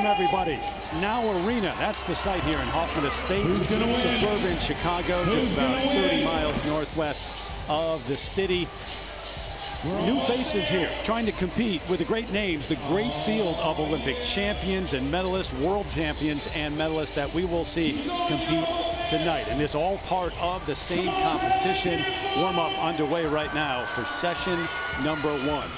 Welcome, everybody. It's Now Arena. That's the site here in Hoffman Estates, suburban Chicago, just about 30 miles northwest of the city. New faces here, trying to compete with the great names, the great field of Olympic champions and medalists, world champions and medalists that we will see compete tonight. And it's all part of the same competition. Warm-up underway right now for session number 1.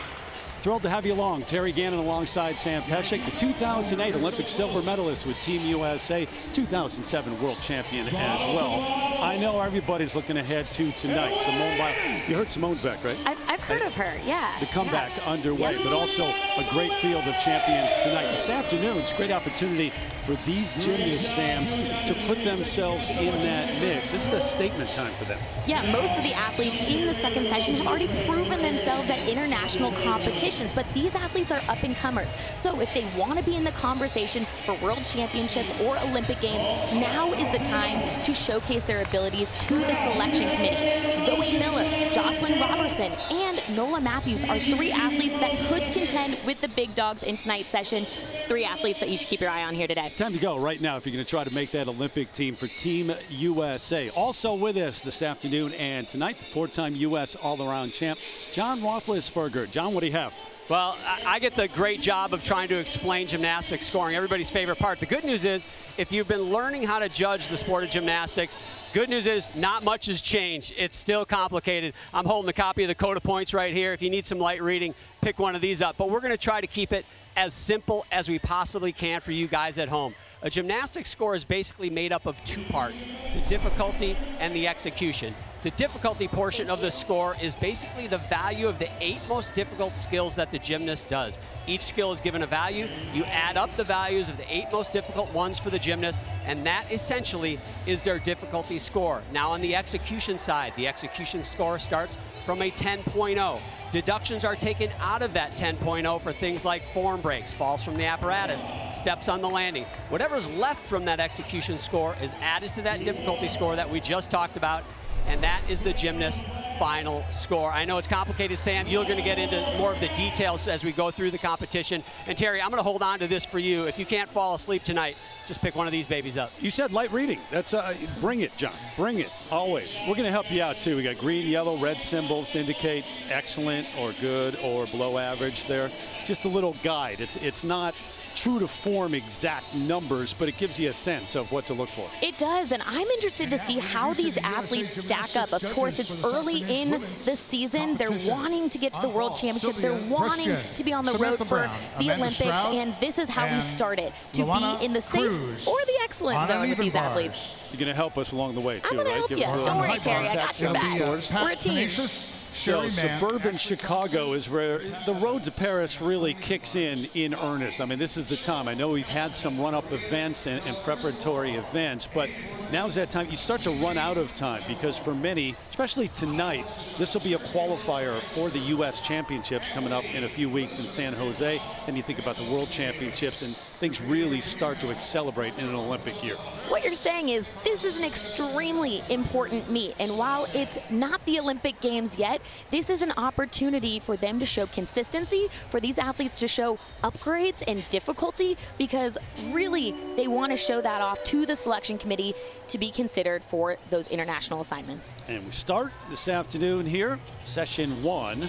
Thrilled to have you along. Terry Gannon alongside Sam Pesek, the 2008 Olympic silver medalist with Team USA, 2007 world champion as well. I know everybody's looking ahead to tonight. Simone Biles. You heard Simone's back, right? I've heard of her, yeah. The comeback underway, but also a great field of champions tonight. This afternoon, it's a great opportunity for these gymnasts, Sam, to put themselves in that mix. This is a statement time for them. Yeah, most of the athletes in the second session have already proven themselves at international competitions, but these athletes are up-and-comers. So if they want to be in the conversation for world championships or Olympic Games, now is the time to showcase their abilities to the selection committee. Zoe Miller, Jocelyn Robertson, and Nola Matthews are 3 athletes that could contend with the big dogs in tonight's session. 3 athletes that you should keep your eye on here today. Time to go right now if you're going to try to make that Olympic team for Team USA. Also with us this afternoon and tonight, the 4-time U.S. all-around champ, John Roethlisberger. John, what do you have? Well, I get the great job of trying to explain gymnastics scoring, everybody's favorite part. The good news is, if you've been learning how to judge the sport of gymnastics, good news is not much has changed. It's still complicated. I'm holding a copy of the Code of Points right here. If you need some light reading, pick one of these up. But we're going to try to keep it as simple as we possibly can for you guys at home. A gymnastics score is basically made up of 2 parts, the difficulty and the execution. The difficulty portion of the score is basically the value of the 8 most difficult skills that the gymnast does. Each skill is given a value. You add up the values of the 8 most difficult ones for the gymnast, and that essentially is their difficulty score. Now on the execution side, the execution score starts from a 10.0. Deductions are taken out of that 10.0 for things like form breaks, falls from the apparatus, steps on the landing. Whatever's left from that execution score is added to that difficulty score that we just talked about, and that is the gymnast's final score. I know it's complicated, Sam. You're going to get into more of the details as we go through the competition. And Terry, I'm going to hold on to this for you. If you can't fall asleep tonight, just pick one of these babies up. You said light reading. That's bring it, John. Bring it, always. We're going to help you out, too. We got green, yellow, red symbols to indicate excellent or good or below average there. Just a little guide. It's not true to form exact numbers, but it gives you a sense of what to look for. It does, and I'm interested to see how these athletes stack up. Of course, it's early in the season. They're wanting to get to the World Championships. They're wanting to be on the road for the Olympics, and this is how we started, to be in the safe or the excellent zone with these athletes. You're going to help us along the way, too, I'm going to help you. Don't worry, Terry. I got your back. We're a team. So suburban Chicago is where the road to Paris really kicks in earnest. I mean, this is the time. I know we've had some run-up events and preparatory events, but now's that time. You start to run out of time because for many, especially tonight, this will be a qualifier for the U.S. Championships coming up in a few weeks in San Jose. And you think about the World Championships, and things really start to accelerate in an Olympic year. What you're saying is this is an extremely important meet, and while it's not the Olympic Games yet, this is an opportunity for them to show consistency, for these athletes to show upgrades and difficulty, because really they want to show that off to the selection committee to be considered for those international assignments. And we start this afternoon here, session 1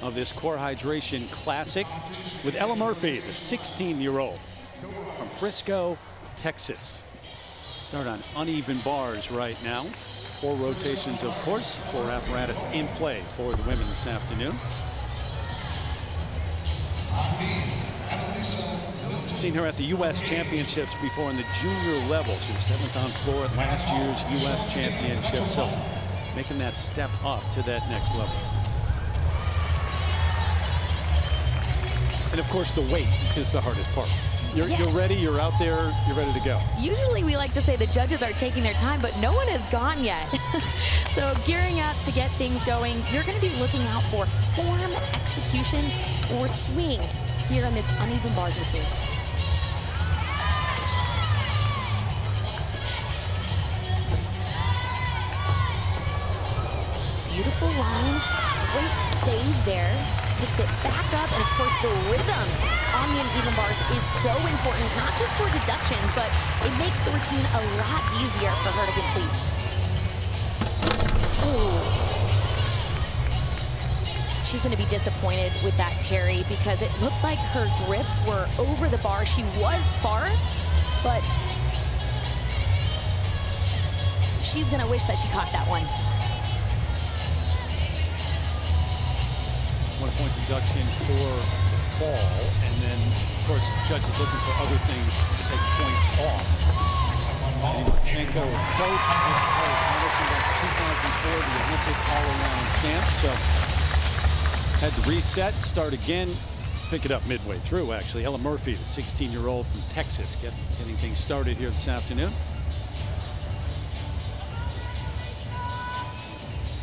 of this Core Hydration Classic with Ella Murphy, the 16-year-old from Frisco, Texas. Start on uneven bars right now. 4 rotations, of course, 4 apparatus in play for the women this afternoon. We've seen her at the U.S. Championships before in the junior level. She was 7th on floor at last year's U.S. Championship, so making that step up to that next level. And of course, the weight is the hardest part. You're ready, you're out there, you're ready to go. Usually we like to say the judges are taking their time, but no one has gone yet. So gearing up to get things going, you're going to be looking out for form, execution, or swing here on this uneven bars routine. Beautiful lines, great save there. picks it back up, and of course the rhythm on the uneven bars is so important, not just for deductions, but it makes the routine a lot easier for her to complete. Oh. She's going to be disappointed with that, Terry, because it looked like her grips were over the bar. She was far, but she's going to wish that she caught that one. 1 point deduction for the fall, and then, of course, judges looking for other things to take points off. Marchenko, coach of Harrison, 2004, the Olympic all-around champ. So had to reset, start again, pick it up midway through, actually. Ella Murphy, the 16-year-old from Texas, getting things started here this afternoon.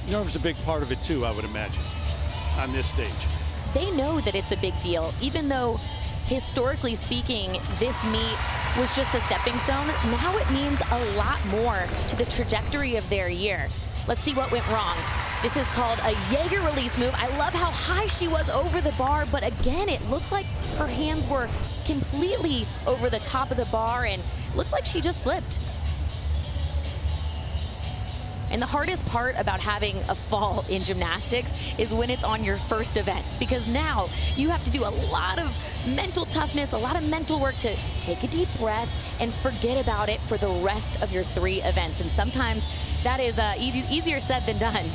Nerves a big part of it, too, I would imagine, on this stage. They know that it's a big deal, even though, historically speaking, this meet was just a stepping stone. Now it means a lot more to the trajectory of their year. Let's see what went wrong. This is called a Jaeger release move. I love how high she was over the bar, but again, it looked like her hands were completely over the top of the bar, and looks like she just slipped. And the hardest part about having a fall in gymnastics is when it's on your first event, because now you have to do a lot of mental toughness, a lot of mental work to take a deep breath and forget about it for the rest of your 3 events. And sometimes that is easier said than done.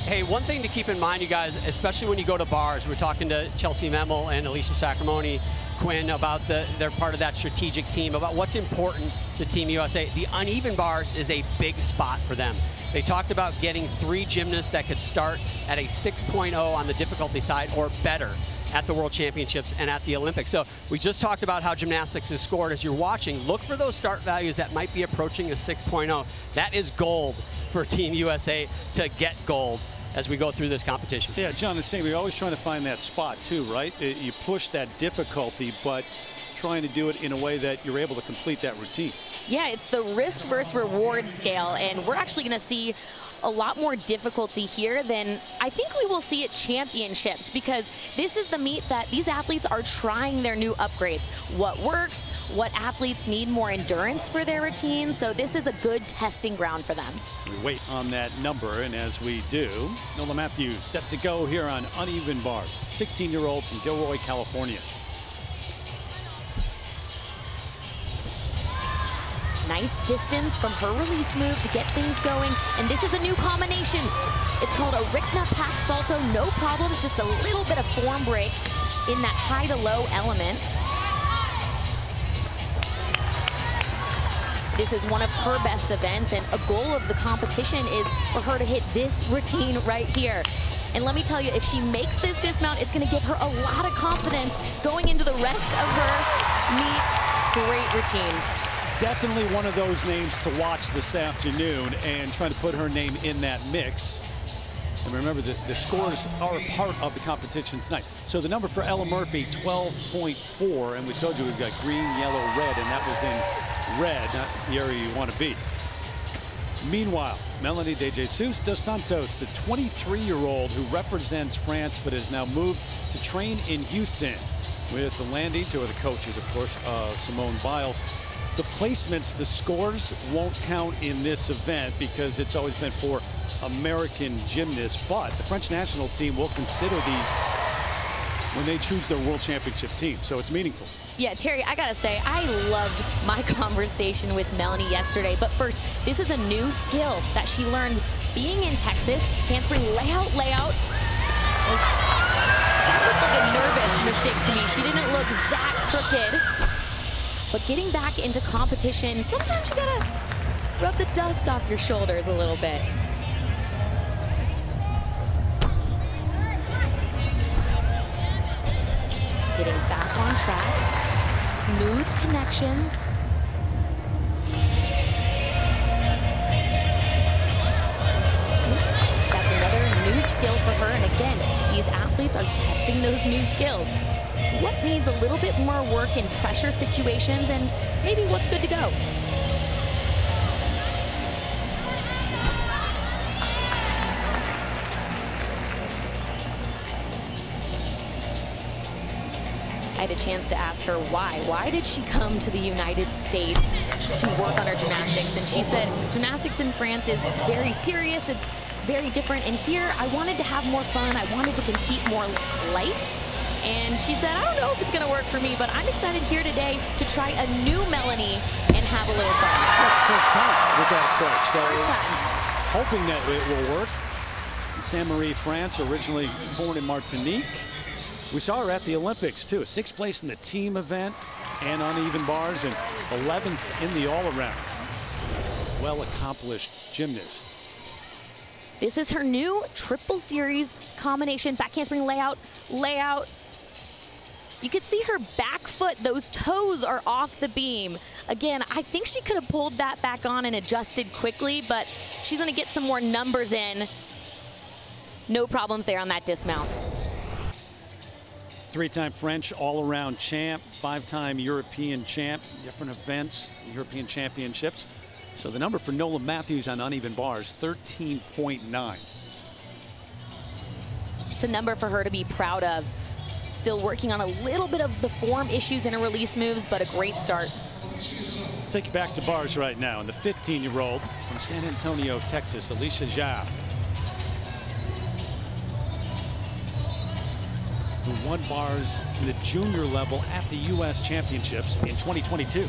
Hey, one thing to keep in mind, you guys, especially when you go to bars, we're talking to Chelsea Memel and Alicia Sacramone Quinn about they're part of that strategic team, about what's important to Team USA. The uneven bars is a big spot for them. They talked about getting 3 gymnasts that could start at a 6.0 on the difficulty side or better at the World Championships and at the Olympics. So we just talked about how gymnastics is scored. As you're watching, look for those start values that might be approaching a 6.0. That is gold for Team USA to get gold as we go through this competition. Yeah, John is saying we're always trying to find that spot too, right? You push that difficulty, but trying to do it in a way that you're able to complete that routine. Yeah, it's the risk versus reward scale, and we're actually going to see a lot more difficulty here than I think we will see at championships, because this is the meet that these athletes are trying their new upgrades. What works, what athletes need more endurance for their routines, so this is a good testing ground for them. We wait on that number, and as we do, Nola Matthews set to go here on uneven bars. 16-year-old from Gilroy, California. Nice distance from her release move to get things going. And this is a new combination. It's called a Rikna Pack Salto. No problems, just a little bit of form break in that high to low element. This is one of her best events, and a goal of the competition is for her to hit this routine right here. And let me tell you, if she makes this dismount, it's going to give her a lot of confidence going into the rest of her meet. Great routine. Definitely one of those names to watch this afternoon and trying to put her name in that mix. And remember that the scores are a part of the competition tonight. So the number for Ella Murphy, 12.4, and we told you we've got green, yellow, red, and that was in red, not the area you want to be. Meanwhile, Melanie De Jesus dos Santos, the 23-year-old who represents France but has now moved to train in Houston with the Landys, who are the coaches, of course, of Simone Biles. The placements, the scores won't count in this event because it's always been for American gymnasts, but the French national team will consider these when they choose their world championship team, so it's meaningful. Yeah, Terry, I gotta say, I loved my conversation with Melanie yesterday, but first, this is a new skill that she learned being in Texas. Handspring layout. That looked like a nervous mistake to me. She didn't look that crooked. But getting back into competition, sometimes you gotta rub the dust off your shoulders a little bit. Getting back on track, smooth connections. That's another new skill for her, and again, these athletes are testing those new skills. What needs a little bit more work in pressure situations, and maybe what's good to go. had a chance to ask her why. Why did she come to the United States to work on her gymnastics? And she said, gymnastics in France is very serious. It's very different. And here, I wanted to have more fun. I wanted to compete more light. And she said, I don't know if it's going to work for me, but I'm excited here today to try a new Melanie and have a little fun. That's the first time with that approach. So First time. hoping that it will work. Saint-Marie, France, originally born in Martinique. We saw her at the Olympics, too. 6th place in the team event and uneven bars, and 11th in the all-around. Well-accomplished gymnast. This is her new triple series combination, back handspring layout. You can see her back foot, those toes are off the beam. Again, I think she could have pulled that back on and adjusted quickly, but she's gonna get some more numbers in. No problems there on that dismount. 3-time French all-around champ, 5-time European champ, different events, European championships. So the number for Nola Matthews on uneven bars, 13.9. It's a number for her to be proud of. Still working on a little bit of the form issues in her release moves, but a great start. Take you back to bars right now, and the 15-year-old from San Antonio, Texas, Alicia Zhao, who won bars in the junior level at the U.S. Championships in 2022.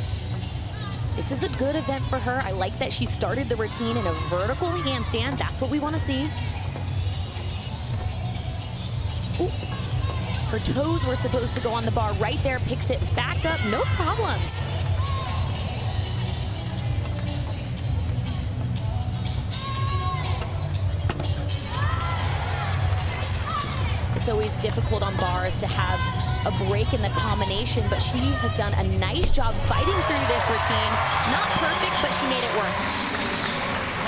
This is a good event for her. I like that she started the routine in a vertical handstand. That's what we want to see. Ooh. Her toes were supposed to go on the bar right there, picks it back up, no problems. It's always difficult on bars to have a break in the combination, but she has done a nice job fighting through this routine. Not perfect, but she made it work.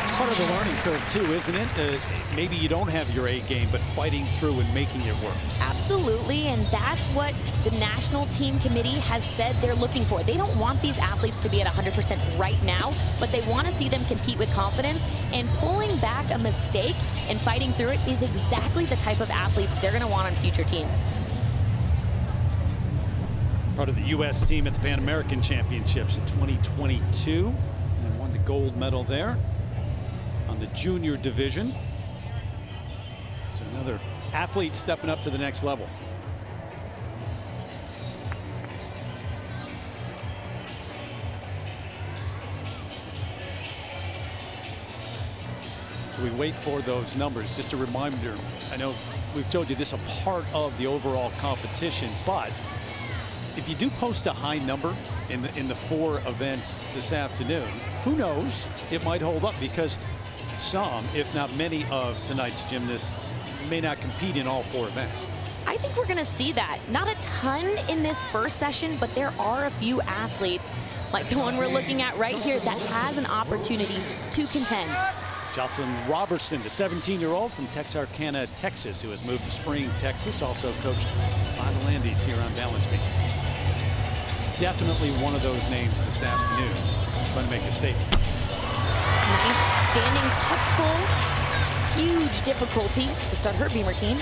It's part of the learning curve too, isn't it? Maybe you don't have your A game, but fighting through and making it work. Absolutely, and that's what the national team committee has said they're looking for. They don't want these athletes to be at 100% right now, but they want to see them compete with confidence, and pulling back a mistake and fighting through it is exactly the type of athletes they're going to want on future teams. Part of the U.S. team at the Pan American Championships in 2022 and won the gold medal there on the junior division. So another athlete stepping up to the next level. So we wait for those numbers. Just a reminder, I know we've told you this is a part of the overall competition, but if you do post a high number in the 4 events this afternoon, who knows, it might hold up, because some, if not many, of tonight's gymnasts may not compete in all 4 events. I think we're going to see that. Not a ton in this first session, but there are a few athletes, like the one we're looking at right here, that has an opportunity to contend. Jocelyn Robertson, the 17-year-old from Texarkana, Texas, who has moved to Spring, Texas, also coached by the Landys here on Balance Beat. Definitely one of those names this afternoon. Trying to make a statement. Nice standing tuck full. Huge difficulty to start her beam routine.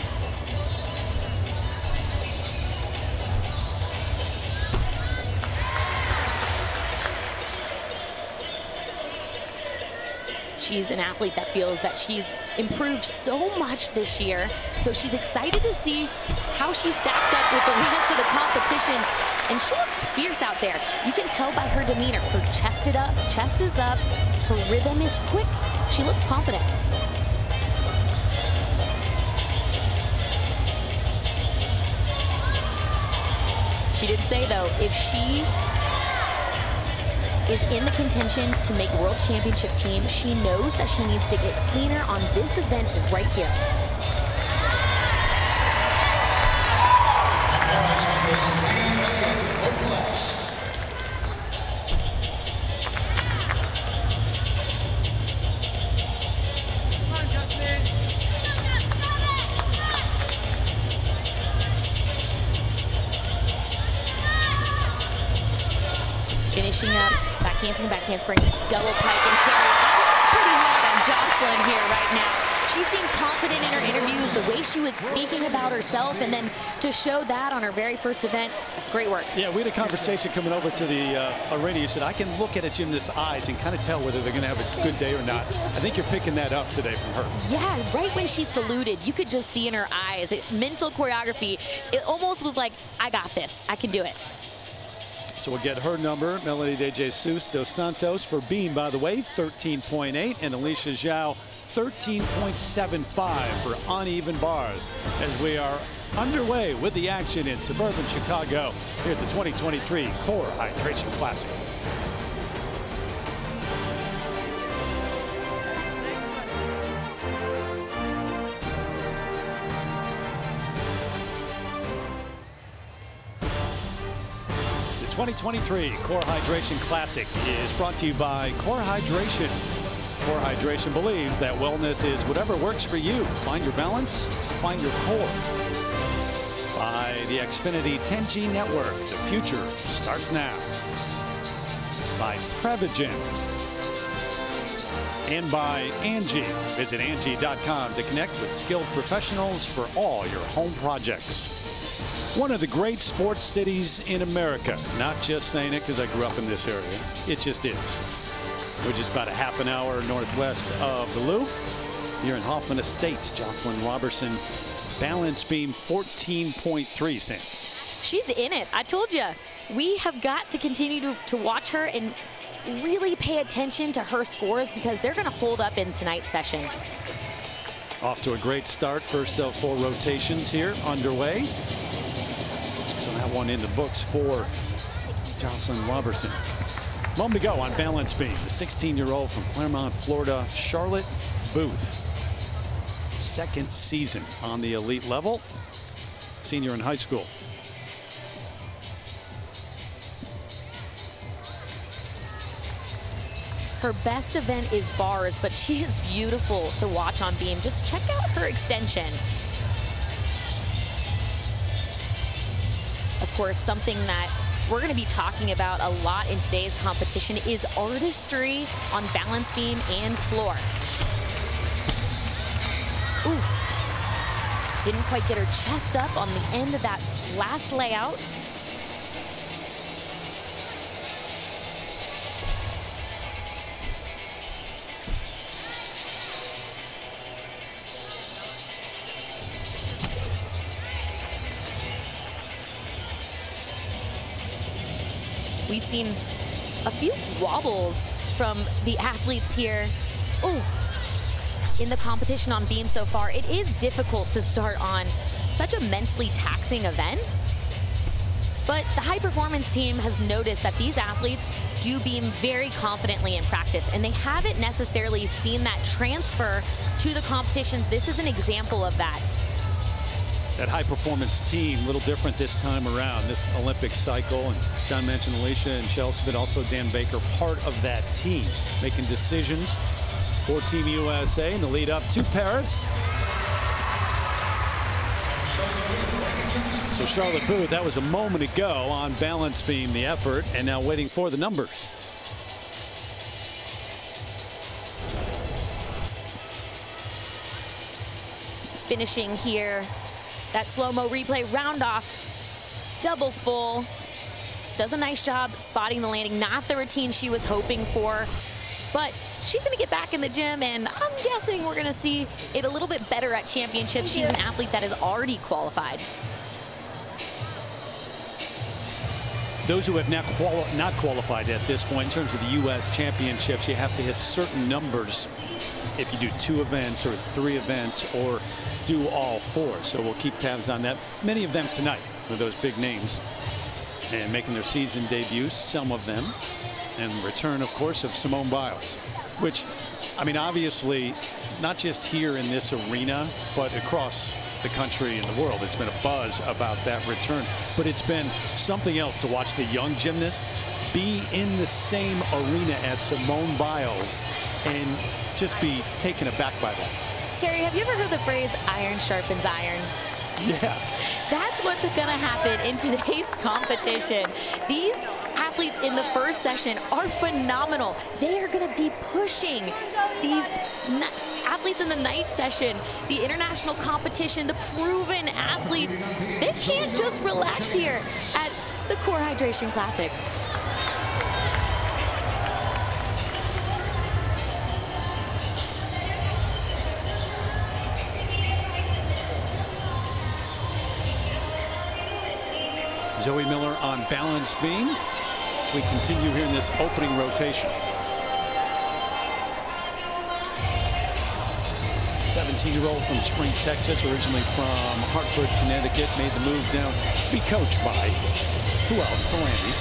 She's an athlete that feels that she's improved so much this year, so she's excited to see how she stacks up with the rest of the competition. And she looks fierce out there. You can tell by her demeanor. Her chest is up, her rhythm is quick. She looks confident. She did say, though, if she is in the contention to make World Championship team, she knows that she needs to get cleaner on this event right here. Finishing up, back handspring, double pike and Terry. Pretty hard on Jocelyn here right now. She seemed confident in her interviews, the way she was speaking about herself, and then to show that on her very first event, great work. Yeah, we had a conversation coming over to the arena. You said, I can look at a gymnast's eyes and kind of tell whether they're going to have a good day or not. I think you're picking that up today from her. Yeah, right when she saluted, you could just see in her eyes, mental choreography. It almost was like, I got this. I can do it. So we'll get her number, Melanie De Jesus dos Santos for Beam, by the way, 13.8, and Alicia Zhao, 13.75 for uneven bars, as we are underway with the action in suburban Chicago here at the 2023 Core Hydration Classic. The 2023 Core Hydration Classic is brought to you by Core Hydration. Core Hydration believes that wellness is whatever works for you. Find your balance, find your core. By the Xfinity 10G network, the future starts now. By Prevagen. And by Angie. Visit Angie.com to connect with skilled professionals for all your home projects. One of the great sports cities in America. Not just saying it because I grew up in this area. It just is. We're just about a half an hour northwest of the Loop. Here in Hoffman Estates, Jocelyn Robertson, balance beam 14.3, Sam. She's in it. I told you. We have got to continue to watch her and really pay attention to her scores because they're going to hold up in tonight's session. Off to a great start. First of 4 rotations here underway. So that one in the books for Jocelyn Robertson. Moment to go on balance beam. The 16-year-old from Claremont, Florida, Charlotte Booth. Second season on the elite level. Senior in high school. Her best event is bars, but she is beautiful to watch on beam. Just check out her extension. Of course, something that we're going to be talking about a lot in today's competition is artistry on balance beam and floor. Ooh. Didn't quite get her chest up on the end of that last layout. We've seen a few wobbles from the athletes here. Ooh. In the competition on beam so far. It is difficult to start on such a mentally taxing event. But the high performance team has noticed that these athletes do beam very confidently in practice, and they haven't necessarily seen that transfer to the competitions. This is an example of that. That high performance team, a little different this time around, this Olympic cycle. And John mentioned Alicia and Chelsea, but also Dan Baker, part of that team, making decisions for Team USA in the lead up to Paris. So Charlotte Booth, that was a moment ago on balance beam, the effort, and now waiting for the numbers. Finishing here. That slow-mo replay round off, double full. Does a nice job spotting the landing. Not the routine she was hoping for, but she's gonna get back in the gym, and I'm guessing we're gonna see it a little bit better at championships. She's an athlete that has already qualified. Those who have not qualified at this point in terms of the U.S. championships, you have to hit certain numbers if you do 2 events or 3 events or do all 4. So we'll keep tabs on that. Many of them tonight with those big names and making their season debuts, some of them. And return, of course, of Simone Biles, which, I mean, obviously, not just here in this arena, but across the country and the world. It's been a buzz about that return, but it's been something else to watch the young gymnast be in the same arena as Simone Biles and just be taken aback by that. Terry, have you ever heard the phrase iron sharpens iron? Yeah. That's what's going to happen in today's competition. These athletes in the first session are phenomenal. They are going to be pushing these athletes in the night session, the international competition, the proven athletes. They can't just relax here at the Core Hydration Classic. Zoe Miller on balance beam as we continue here in this opening rotation. 17-year-old from Spring, Texas, originally from Hartford, Connecticut, made the move down to be coached by, who else? The Landys.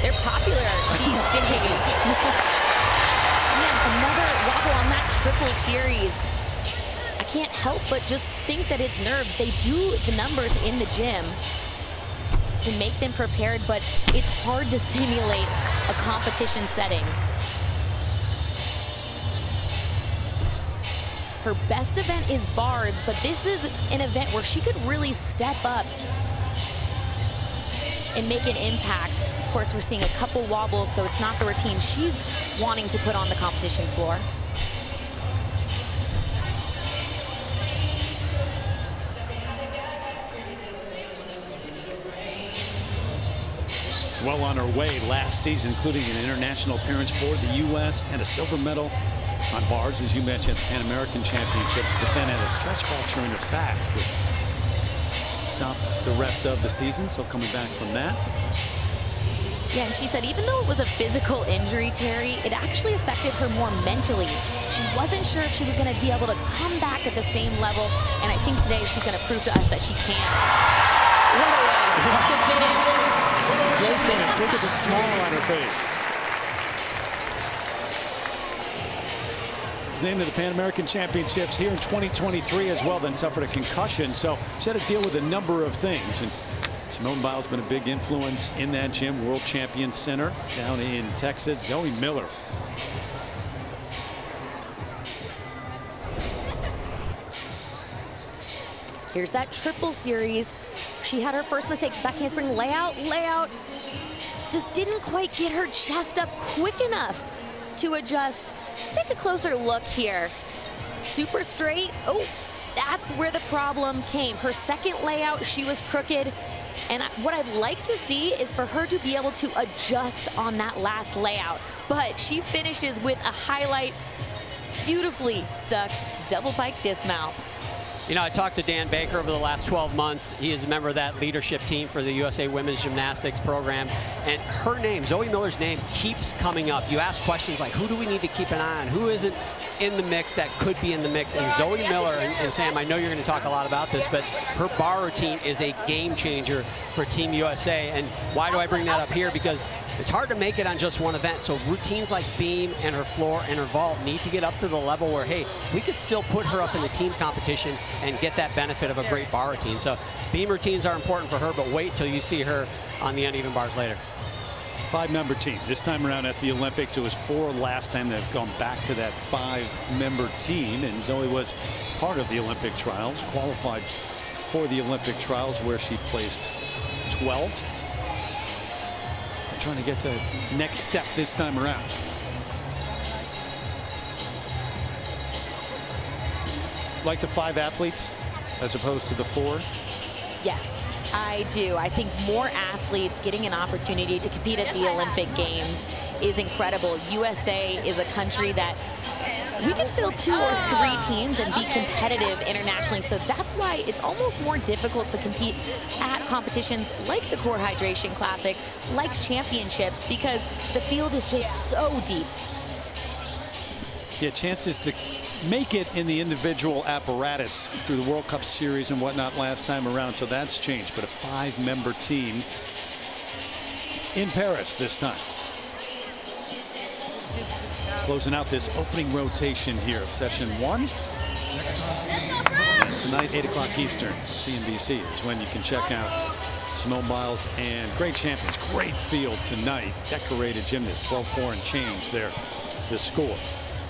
They're popular these days. Man, another wobble on that triple series. I can't help but just think that it's nerves. They do the numbers in the gym to make them prepared, but it's hard to simulate a competition setting. Her best event is bars, but this is an event where she could really step up and make an impact. Of course, we're seeing a couple wobbles, so it's not the routine she's wanting to put on the competition floor. Well on her way last season, including an international appearance for the U.S. and a silver medal on bars, as you mentioned, at the Pan American Championships, but then had a stress fracture in her back. Stopped the rest of the season, so coming back from that. Yeah, and she said even though it was a physical injury, Terry, it actually affected her more mentally. She wasn't sure if she was going to be able to come back at the same level, and I think today she's going to prove to us that she can. What a way to finish. Great finish. Look at the smile on her face. Named to the Pan American Championships here in 2023 as well, then suffered a concussion. So she had to deal with a number of things. And Simone Biles has been a big influence in that gym. World Champion Center down in Texas. Zoe Miller. Here's that triple series. She had her first mistake, back handspring layout. Just didn't quite get her chest up quick enough to adjust. Let's take a closer look here. Super straight. Oh, that's where the problem came. Her second layout, she was crooked. And what I'd like to see is for her to be able to adjust on that last layout. But she finishes with a highlight, beautifully stuck double pike dismount. You know, I talked to Dan Baker over the last 12 months. He is a member of that leadership team for the USA Women's Gymnastics program. And her name, Zoe Miller's name, keeps coming up. You ask questions like, who do we need to keep an eye on? Who isn't in the mix that could be in the mix? And Zoe Miller, and Sam, I know you're going to talk a lot about this, but her bar routine is a game changer for Team USA. And why do I bring that up here? Because it's hard to make it on just one event. So routines like beam and her floor and her vault need to get up to the level where, hey, we could still put her up in the team competition and get that benefit of a great bar routine. So beam routines are important for her, but wait till you see her on the uneven bars later. 5-member team. This time around at the Olympics, it was 4 last time. They've gone back to that 5-member team, and Zoe was part of the Olympic trials, qualified for the Olympic trials where she placed 12th. They're trying to get to next step this time around. Like the 5 athletes as opposed to the 4? Yes, I do. I think more athletes getting an opportunity to compete at the Olympic Games is incredible. USA is a country that we can fill 2 or 3 teams and be competitive internationally. So that's why it's almost more difficult to compete at competitions like the Core Hydration Classic, like championships, because the field is just so deep. Yeah, chances to make it in the individual apparatus through the World Cup series and whatnot last time around, so that's changed. But a 5-member team in Paris this time. Closing out this opening rotation here of session 1. And tonight, 8 o'clock Eastern, CNBC is when you can check out Simone Biles and great champions. Great field tonight. Decorated gymnast, 12-4 and change there, the score.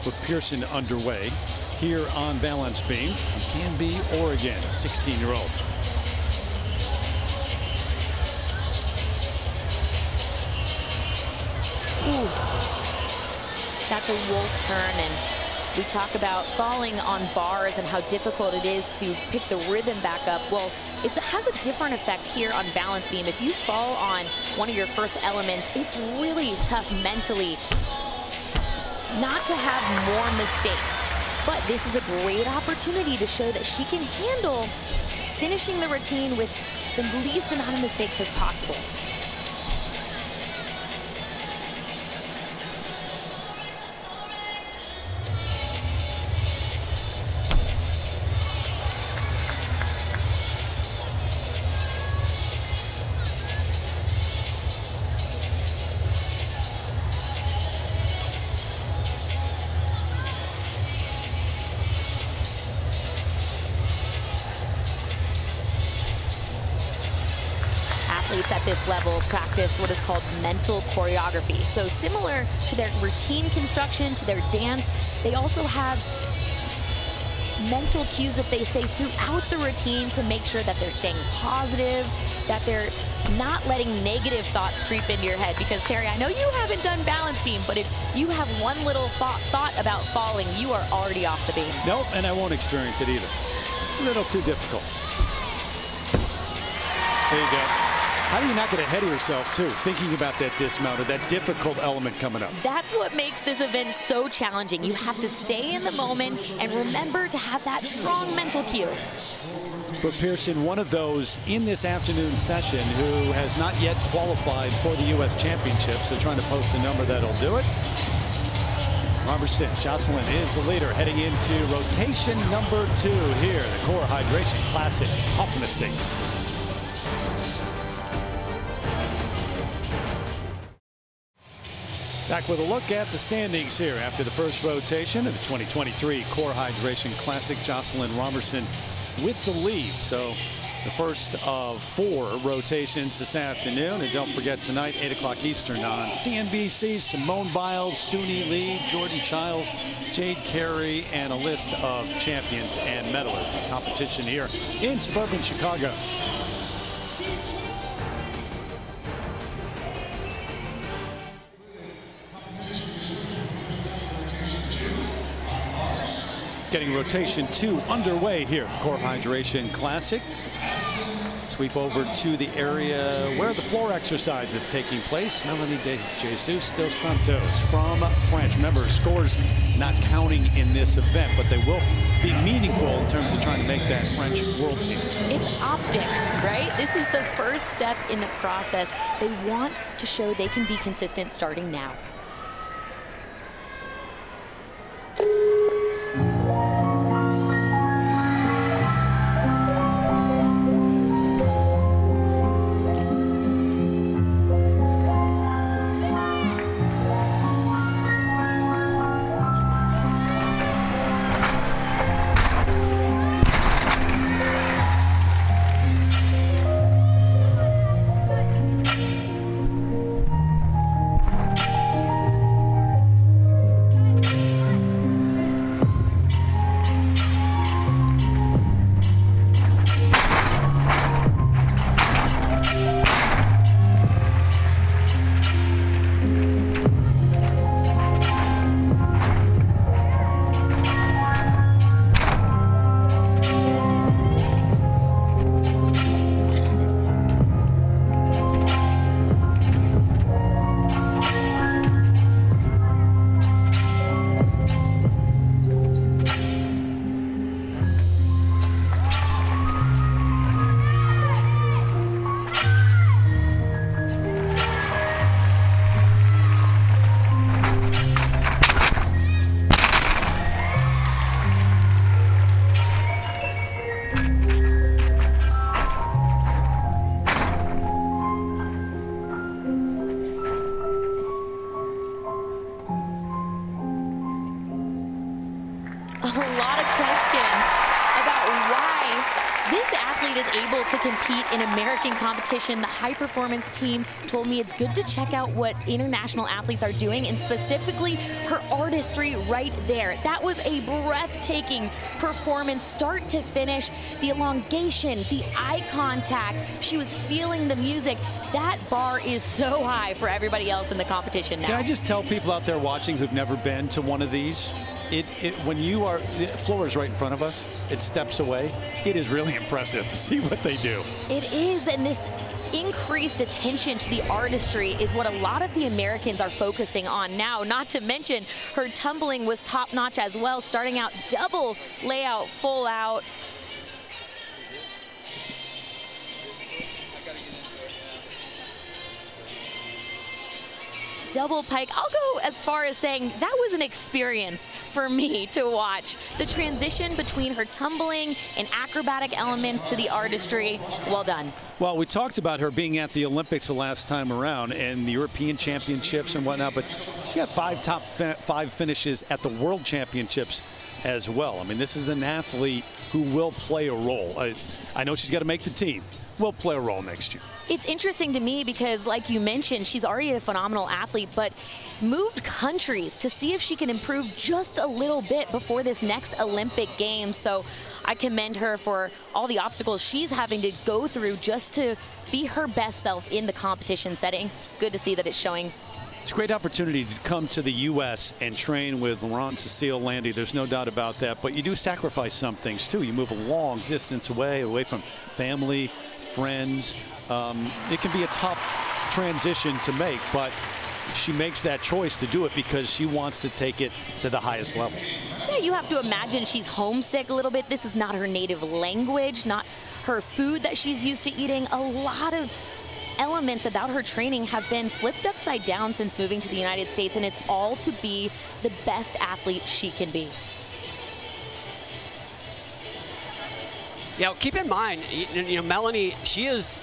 With Pearson underway here on balance beam from Canby, Oregon, 16-year-old. Ooh. That's a wolf turn, and we talk about falling on bars and how difficult it is to pick the rhythm back up. Well, it has a different effect here on balance beam. If you fall on one of your first elements, it's really tough mentally not to have more mistakes. But this is a great opportunity to show that she can handle finishing the routine with the least amount of mistakes as possible. Athletes at this level practice what is called mental choreography. So similar to their routine construction, to their dance, they also have mental cues that they say throughout the routine to make sure that they're staying positive, that they're not letting negative thoughts creep into your head. Because Terry, I know you haven't done balance beam, but if you have one little thought about falling, you are already off the beam. Nope, and I won't experience it either. A little too difficult. There you go. How do you not get ahead of yourself, too, thinking about that dismount or that difficult element coming up? That's what makes this event so challenging. You have to stay in the moment and remember to have that strong mental cue. Brooke Pearson, one of those in this afternoon session who has not yet qualified for the U.S. Championship, so trying to post a number that'll do it. Robertson, Jocelyn is the leader heading into rotation number 2 here, the Core Hydration Classic, Hoffman Estates. Back with a look at the standings here after the first rotation of the 2023 Core Hydration Classic. Jocelyn Robertson with the lead. So the first of 4 rotations this afternoon. And don't forget tonight, 8 o'clock Eastern on CNBC, Simone Biles, Suni Lee, Jordan Childs, Jade Carey, and a list of champions and medalists. Competition here in suburban Chicago. Getting rotation 2 underway here, Core Hydration Classic. Sweep over to the area where the floor exercise is taking place. Melanie de Jesus dos Santos from France. Remember, scores not counting in this event, but they will be meaningful in terms of trying to make that French world team. It's optics, right? This is the first step in the process. They want to show they can be consistent starting now. A lot of questions about why This athlete is able to compete in American competition. The high performance team told me it's good to check out what international athletes are doing, and specifically her artistry right there. That was a breathtaking performance, start to finish. The elongation, the eye contact, she was feeling the music. That bar is so high for everybody else in the competition now. Can I just tell people out there watching who've never been to one of these, when you are, the floor is right in front of us, it steps away. It is really impressive to see what they do. It is, and this increased attention to the artistry is what a lot of the Americans are focusing on now. Not to mention her tumbling was top-notch as well, starting out double layout, full out. Double pike. I'll go as far as saying that was an experience for me to watch. The transition between her tumbling and acrobatic elements to the artistry, well done. Well, we talked about her being at the Olympics the last time around and the European Championships and whatnot, but she got top five finishes at the World Championships as well. I mean, this is an athlete who will play a role. I know she's got to make the team. Will play a role next year. It's interesting to me because, like you mentioned, she's already a phenomenal athlete, but moved countries to see if she can improve just a little bit before this next Olympic Games. So I commend her for all the obstacles she's having to go through just to be her best self in the competition setting. Good to see that it's showing. It's a great opportunity to come to the U.S. and train with Laurent and Cecile Landy. There's no doubt about that. But you do sacrifice some things, too. You move a long distance away from family, friends. It can be a tough transition to make, but she makes that choice to do it because she wants to take it to the highest level. Yeah, you have to imagine she's homesick a little bit. This is not her native language, not her food that she's used to eating. A lot of elements about her training have been flipped upside down since moving to the United States, and it's all to be the best athlete she can be. Yeah, keep in mind, Melanie, she is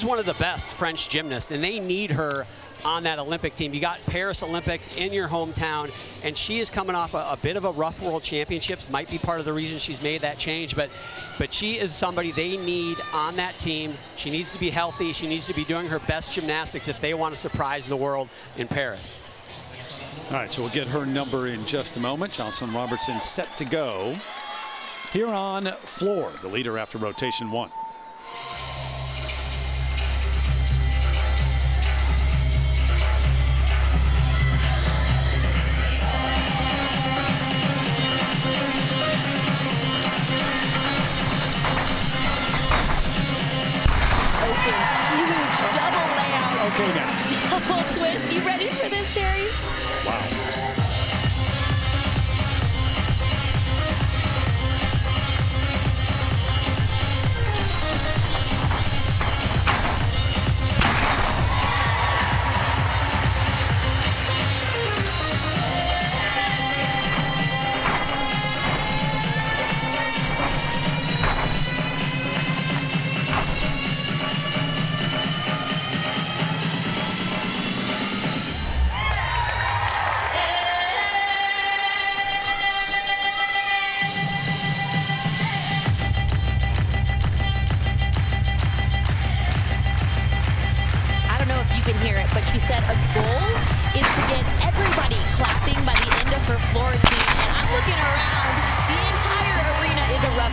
one of the best French gymnasts, and they need her on that Olympic team. You got Paris Olympics in your hometown, and she is coming off a bit of a rough World Championships. Might be part of the reason she's made that change, but she is somebody they need on that team. She needs to be healthy. She needs to be doing her best gymnastics if they want to surprise the world in Paris. All right, so we'll get her number in just a moment. Jocelyn Robertson set to go here on floor, the leader after rotation 1. Okay now. Double twist. You ready for this, Terry? Wow.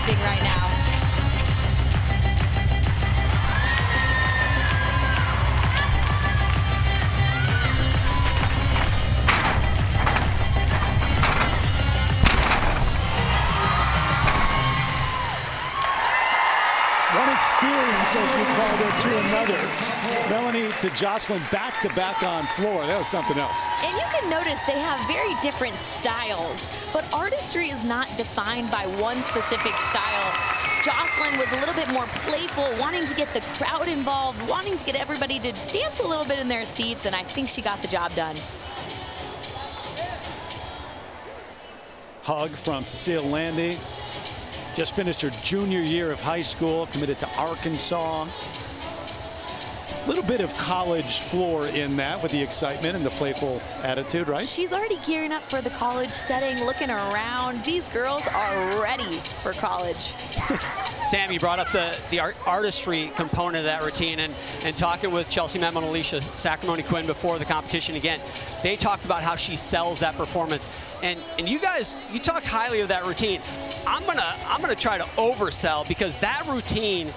Right now. One experience, as you called it, to another. Melanie to Jocelyn back-to-back on floor. That was something else. And you can notice they have very different styles, but artistry is not defined by one specific style. Jocelyn was a little bit more playful, wanting to get the crowd involved, wanting to get everybody to dance a little bit in their seats, and I think she got the job done. Hug from Cecile Landy. Just finished her junior year of high school, committed to Arkansas. Little bit of college floor in that with the excitement and the playful attitude, right? She's already gearing up for the college setting, looking around. These girls are ready for college. Sam, you brought up the artistry component of that routine, and talking with Chelsea Memon and Alicia Sacramone Quinn before the competition again, they talked about how she sells that performance. And you guys, you talked highly of that routine. I'm gonna try to oversell, because that routine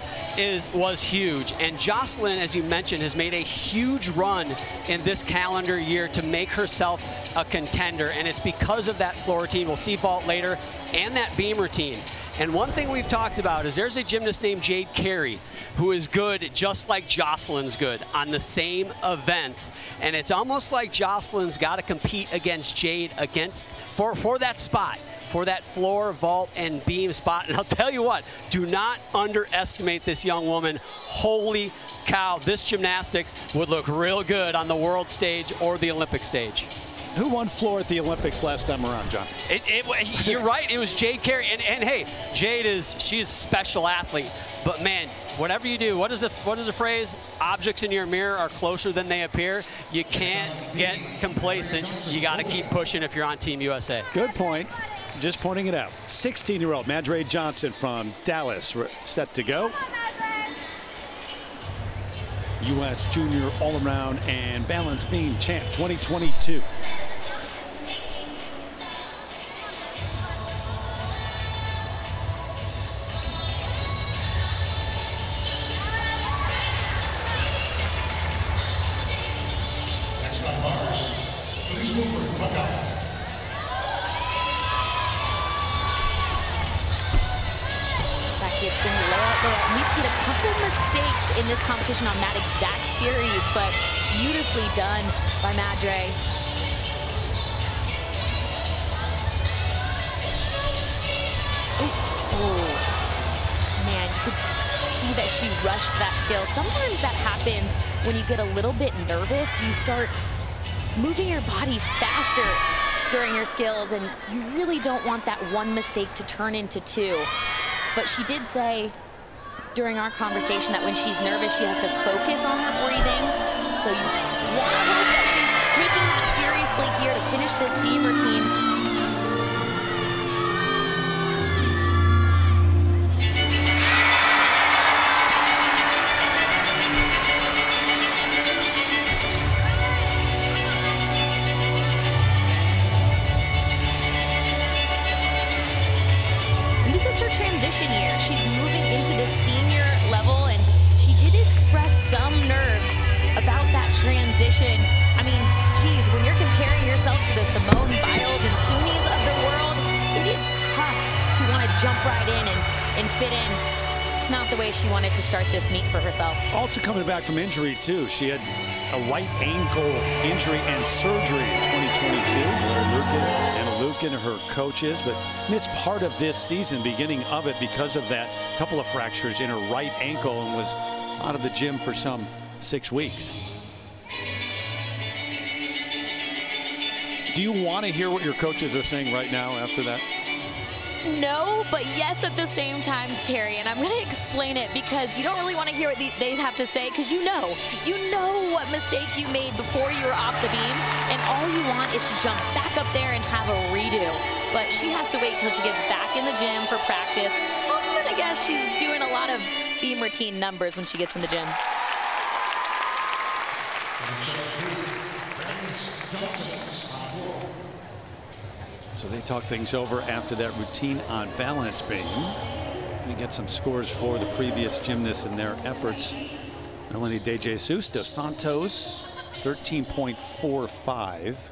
was huge. And Jocelyn, as you mentioned, has made a huge run in this calendar year to make herself a contender. And it's because of that floor routine. We'll see vault later, and that beam routine. And one thing we've talked about is there's a gymnast named Jade Carey who is good just like Jocelyn's good on the same events. And it's almost like Jocelyn's got to compete against Jade for that spot, for that floor, vault, and beam spot. And I'll tell you what, do not underestimate this young woman. Holy cow, this gymnastics would look real good on the world stage or the Olympic stage. Who won floor at the Olympics last time around, John? You're right, it was Jade Carey. And hey, Jade she's a special athlete. But man, whatever you do, what is the phrase? Objects in your mirror are closer than they appear. You can't get complacent. You got to keep pushing if you're on Team USA. Good point. Just pointing it out. 16-year-old Madre Johnson from Dallas. We're set to go. U.S. Junior All-Around and Balance Beam Champ 2022. Next on bars, please move for puck out. It's been layout. We've seen a couple mistakes in this competition on that exact series, but beautifully done by Madre. Oh, man, you could see that she rushed that skill. Sometimes that happens when you get a little bit nervous. You start moving your body faster during your skills, and you really don't want that one mistake to turn into two. But she did say during our conversation that when she's nervous, she has to focus on her breathing. So you want to hope that she's taking that seriously here to finish this beam routine. Year. She's moving into the senior level, and she did express some nerves about that transition. I mean, geez, when you're comparing yourself to the Simone Biles and Sunis of the world, it is tough to want to jump right in and fit in. It's not the way she wanted to start this meet for herself. Also coming back from injury, too. She had a right ankle injury and surgery in 2022. Lucan, her coaches, but missed part of this season, beginning of it, because of that couple of fractures in her right ankle, and was out of the gym for some 6 weeks. Do you want to hear what your coaches are saying right now after that? No, but yes at the same time, Terry, and I'm going to explain it, because you don't really want to hear what they have to say, because you know what mistake you made before you were off the beam, and all you want is to jump back up there and have a redo. But she has to wait till she gets back in the gym for practice. I'm going to guess she's doing a lot of beam routine numbers when she gets in the gym. So they talk things over after that routine on balance beam. We get some scores for the previous gymnasts and their efforts. Melanie De Jesus dos Santos, 13.45.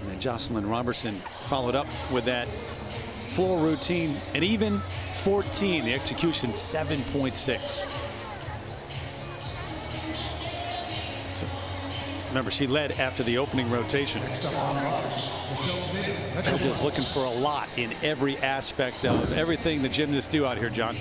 And then Jocelyn Robertson followed up with that floor routine, an even 14. The execution 7.6. Remember, she led after the opening rotation. Just looking for a lot in every aspect of everything the gymnasts do out here, John.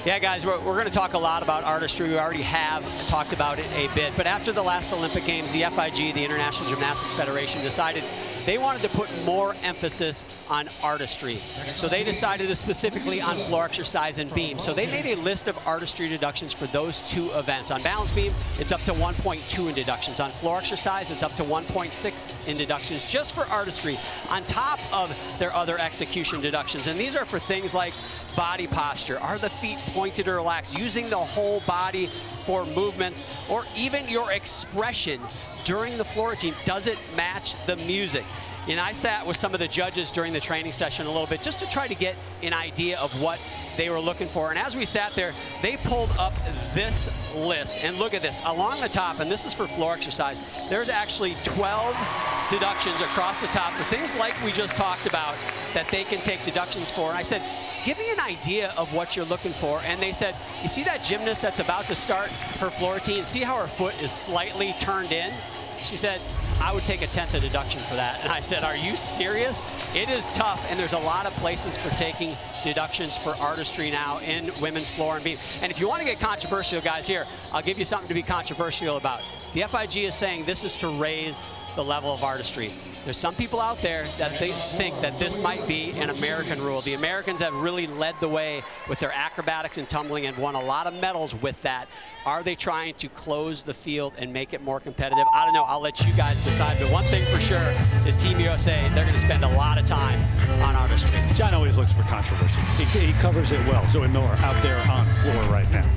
Yeah, guys, we're going to talk a lot about artistry. We already have talked about it a bit. But after the last Olympic Games, the FIG, the International Gymnastics Federation, decided they wanted to put more emphasis on artistry. So they decided to specifically on floor exercise and beam. So they made a list of artistry deductions for those two events. On balance beam, it's up to 1.2 in deductions. On floor exercise, it's up to 1.6 in deductions just for artistry, on top of their other execution deductions. And these are for things like body posture. Are the feet pointed or relaxed? Using the whole body for movements, or even your expression during the floor routine. Does it match the music? And I sat with some of the judges during the training session a little bit just to try to get an idea of what they were looking for. And as we sat there, they pulled up this list. And look at this. Along the top, and this is for floor exercise, there's actually 12 deductions across the top for things like we just talked about that they can take deductions for. And I said, give me an idea of what you're looking for. And they said, you see that gymnast that's about to start her floor routine? See how her foot is slightly turned in? She said, I would take a 10th of deduction for that. And I said, are you serious? It is tough, and there's a lot of places for taking deductions for artistry now in women's floor and beam. And if you want to get controversial, guys, here, I'll give you something to be controversial about. The FIG is saying this is to raise the level of artistry. There's some people out there that think that this might be an American rule. The Americans have really led the way with their acrobatics and tumbling and won a lot of medals with that. Are they trying to close the field and make it more competitive? I don't know. I'll let you guys decide. But one thing for sure is Team USA, they're going to spend a lot of time on artistry. John always looks for controversy. He covers it well. Zoe Miller out there on floor right now.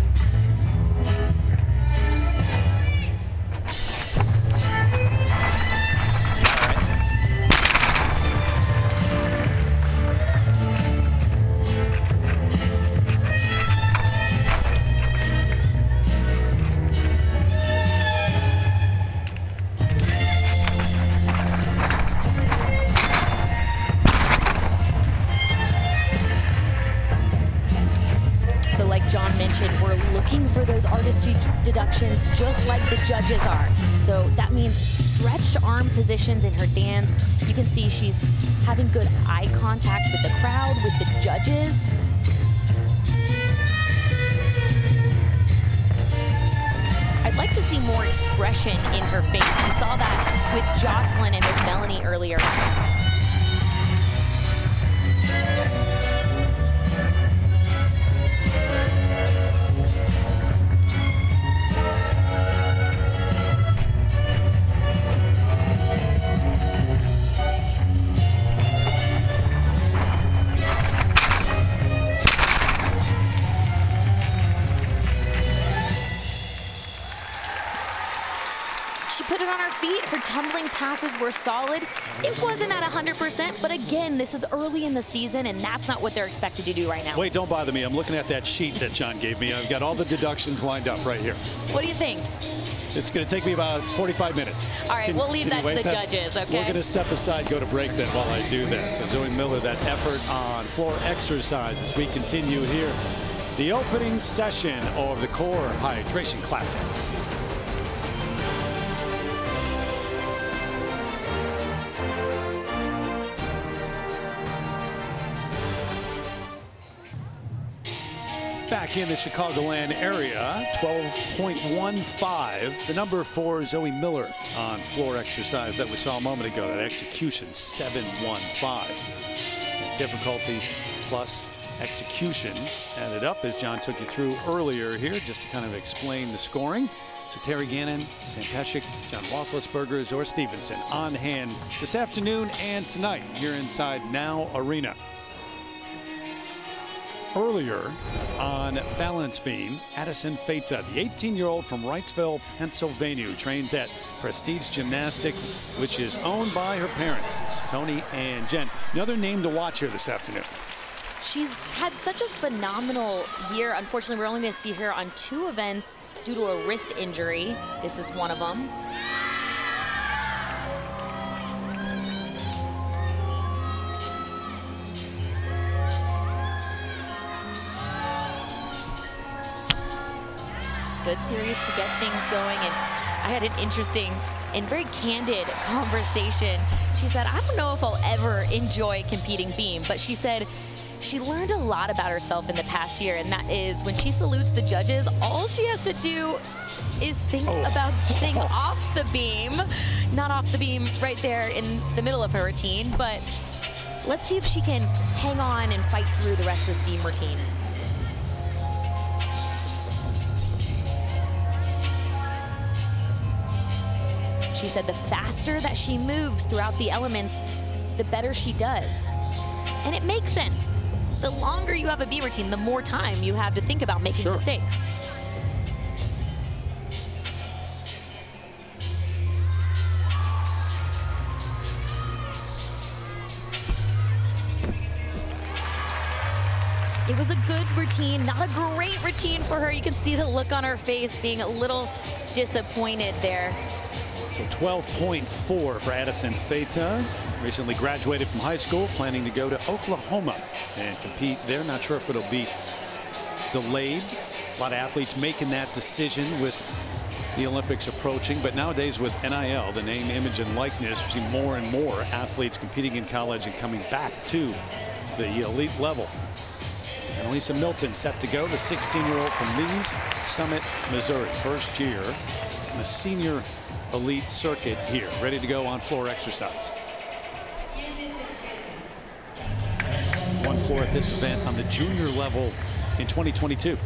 John mentioned, we're looking for those artistry deductions just like the judges are. So that means stretched arm positions in her dance. You can see she's having good eye contact with the crowd, with the judges. I'd like to see more expression in her face. We saw that with Jocelyn and with Melanie earlier. Put it on her feet. Her tumbling passes were solid. It wasn't at 100%, but again, this is early in the season, and that's not what they're expected to do right now. Wait, don't bother me. I'm looking at that sheet that John gave me. I've got all the deductions lined up right here. What do you think? It's going to take me about 45 minutes. All right, we'll leave that to the judges, okay? We're going to step aside, go to break then while I do that. So Zoe Miller, that effort on floor exercise as we continue here. The opening session of the Core Hydration Classic. Back in the Chicagoland area, 12.15. The number for Zoe Miller on floor exercise that we saw a moment ago. That execution, 7.15. Difficulty plus execution added up as John took you through earlier here, just to kind of explain the scoring. So Terry Gannon, Sam Pescic, John Roethlisberger, Zora Stevenson on hand this afternoon and tonight here inside Now Arena. Earlier on balance beam, Addison Feta, the 18-year-old from Wrightsville, Pennsylvania, who trains at Prestige Gymnastics, which is owned by her parents, Tony and Jen. Another name to watch here this afternoon. She's had such a phenomenal year. Unfortunately, we're only going to see her on 2 events due to a wrist injury. This is one of them. Good series to get things going, and I had an interesting and very candid conversation. She said, I don't know if I'll ever enjoy competing beam, but she said, she learned a lot about herself in the past year, and that is when she salutes the judges, all she has to do is think about getting off the beam. Not off the beam right there in the middle of her routine, but let's see if she can hang on and fight through the rest of this beam routine. She said the faster that she moves throughout the elements, the better she does. And it makes sense. The longer you have a beam routine, the more time you have to think about making mistakes. It was a good routine, not a great routine for her. You can see the look on her face being a little disappointed there. So 12.4 for Addison Feta. Recently graduated from high school, planning to go to Oklahoma and compete there. Not sure if it'll be delayed. A lot of athletes making that decision with the Olympics approaching, but nowadays with NIL, the name, image, and likeness, we see more and more athletes competing in college and coming back to the elite level. And Lisa Milton set to go, the 16-year-old from Lee's Summit, Missouri. First year in the senior elite circuit here, ready to go on floor exercise. One floor at this event on the junior level in 2022.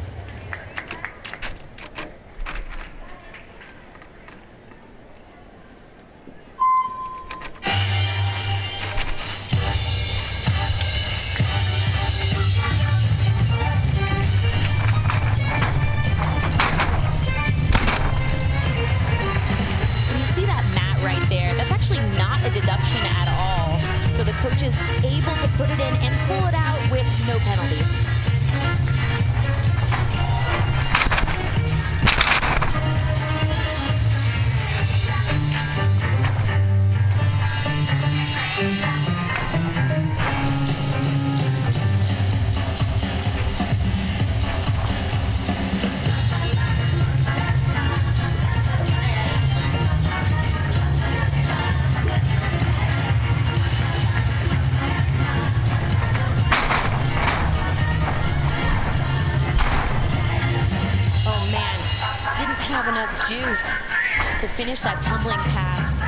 Deduction at all. So the coach is able to put it in and pull it out with no penalties. Enough juice to finish that tumbling pass.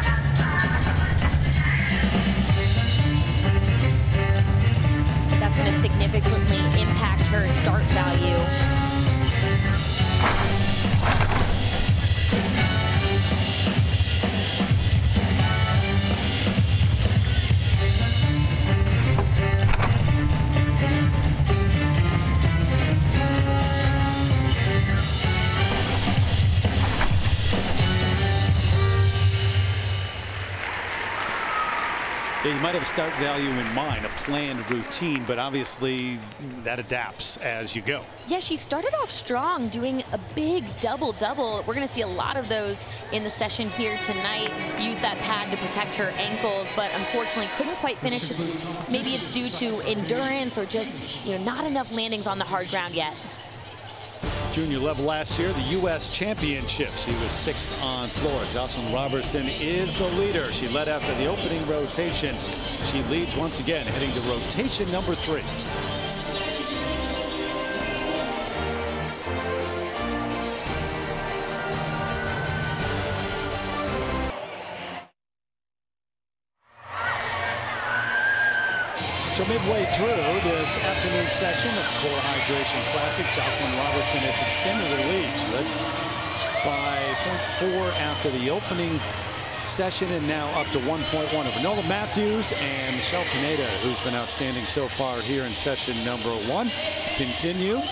That's going to significantly impact her start value. Yeah, you might have start value in mind, a planned routine, but obviously that adapts as you go. Yeah, she started off strong, doing a big double-double. We're going to see a lot of those in the session here tonight. Use that pad to protect her ankles, but unfortunately couldn't quite finish. Maybe it's due to endurance or just, not enough landings on the hard ground yet. Junior level last year, the U.S. Championships. He was 6th on floor. Jocelyn Robertson is the leader. She led after the opening rotation. She leads once again, heading to rotation number 3. So midway through this afternoon session of the Core Hydration Classic, Jocelyn Robertson has extended her lead. She led by 0.4 after the opening session and now up to 1.1 over Nola Matthews and Michelle Pineda, who's been outstanding so far here in session number 1. Continue.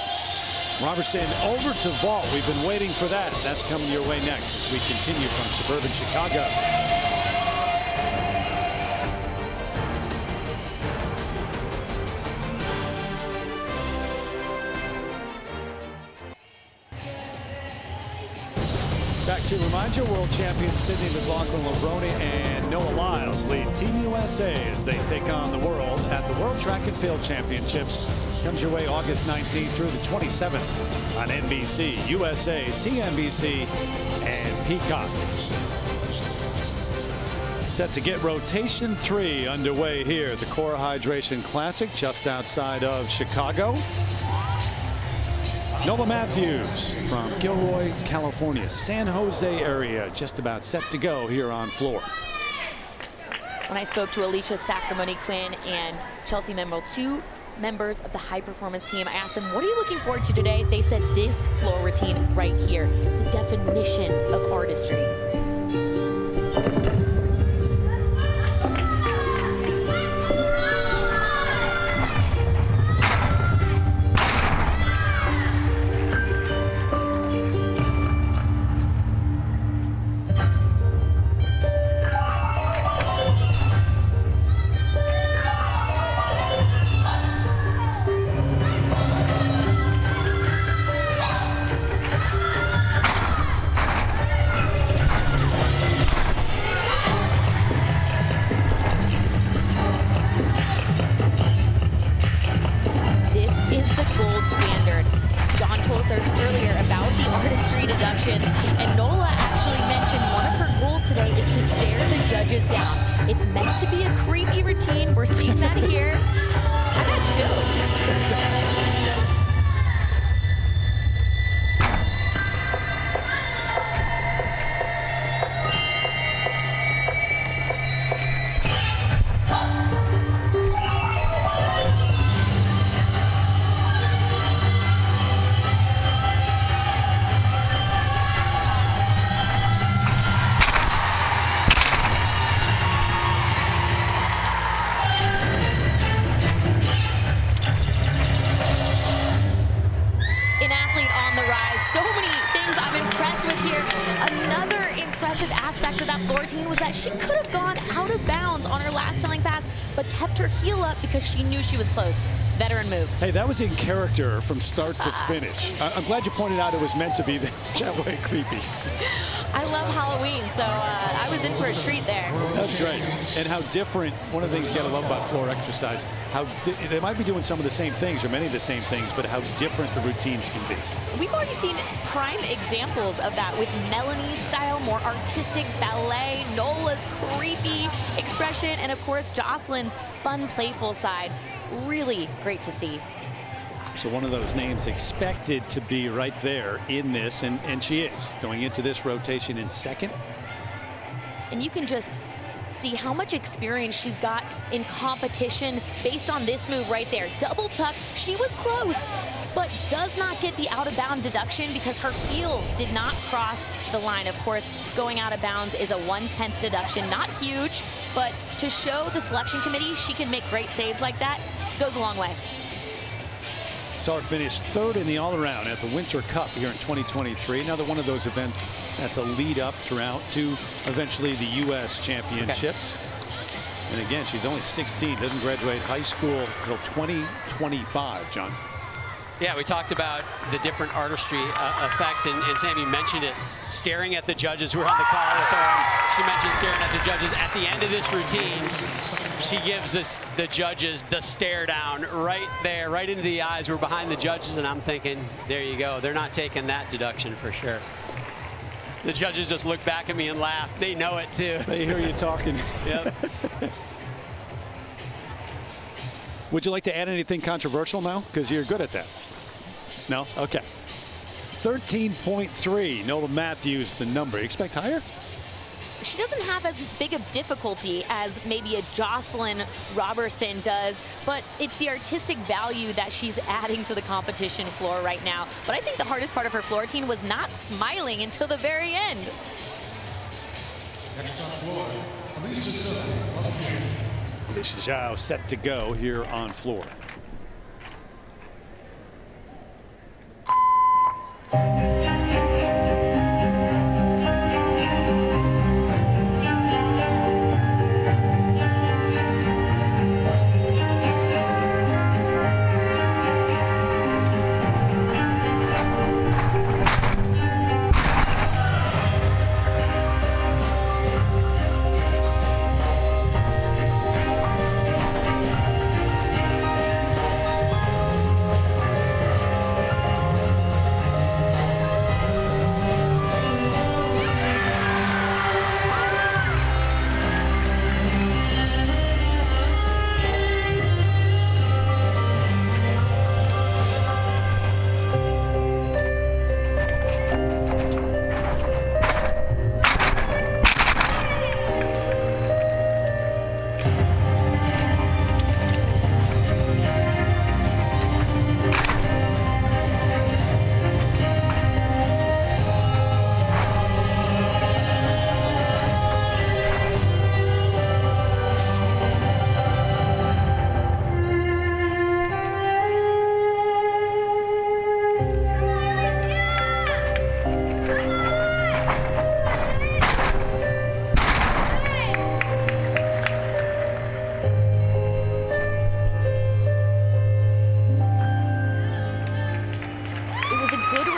Robertson over to vault. We've been waiting for that. That's coming your way next as we continue from suburban Chicago. Back to remind you, world champion Sydney McLaughlin-Levrone and Noah Lyles lead Team USA as they take on the world at the World Track and Field Championships. Comes your way August 19th through the 27th on NBC, USA, CNBC, and Peacock. Set to get rotation 3 underway here. The Core Hydration Classic just outside of Chicago. Nola Matthews from Gilroy, California, San Jose area, just about set to go here on floor. When I spoke to Alicia Sacramone-Quinn and Chelsea Memel, 2 members of the high performance team, I asked them, what are you looking forward to today? They said this floor routine right here, the definition of artistry. And Nola actually mentioned one of her goals today is to stare the judges down. It's meant to be a creepy routine. We're seeing that here. I got chills. Another impressive aspect of that floor routine was that she could have gone out of bounds on her last styling pass, but kept her heel up because she knew she was close. Veteran move. Hey, that was in character from start to finish. I'm glad you pointed out it was meant to be that way creepy. I love Halloween, so I was in for a treat there. That's great. And how different, one of the things you got to love about floor exercise, how they might be doing some of the same things or many of the same things, but how different the routines can be. We've already seen prime examples of that with Melanie's style, more artistic ballet, Nola's creepy expression, and of course Jocelyn's fun, playful side. Really great to see. So one of those names expected to be right there in this, and she is going into this rotation in second. And you can just see how much experience she's got in competition based on this move right there. Double tuck, she was close, but does not get the out of bound deduction because her heel did not cross the line. Of course, going out of bounds is a 1/10 deduction, not huge, but to show the selection committee she can make great saves like that goes a long way. Saw her finish third in the all-around at the Winter Cup here in 2023. Another one of those events that's a lead up throughout to eventually the U.S. Championships. Okay. And again, she's only 16, doesn't graduate high school until 2025, John. Yeah, we talked about the different artistry effects, and Sammy mentioned it. Staring at the judges. We were on the call with her, and she mentioned staring at the judges. At the end of this routine, she gives the judges the stare down right there, right into the eyes. We're behind the judges, and I'm thinking, there you go. They're not taking that deduction for sure. The judges just look back at me and laugh. They know it, too. They hear you talking. Yep. Would you like to add anything controversial now? Because you're good at that. No? Okay. 13.3. Nola Matthews, the number. You expect higher? She doesn't have as big of difficulty as maybe a Jocelyn Robertson does, but it's the artistic value that she's adding to the competition floor right now. But I think the hardest part of her floor routine was not smiling until the very end. Next on floor, Alicia Zhao set to go here on floor.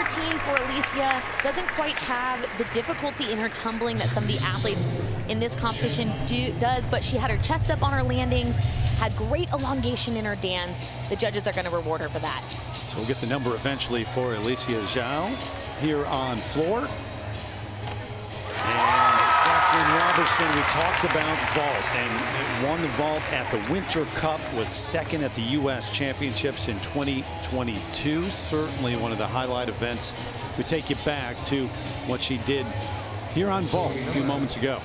routine for Alicia doesn't quite have the difficulty in her tumbling that some of the athletes in this competition does, but she had her chest up on her landings, had great elongation in her dance. The judges are going to reward her for that. So we'll get the number eventually for Alicia Zhao here on floor. And Jocelyn Robertson, we talked about vault, and won the vault at the Winter Cup, was second at the U.S. Championships in 2022. Certainly one of the highlight events. We take you back to what she did here on vault a few moments ago.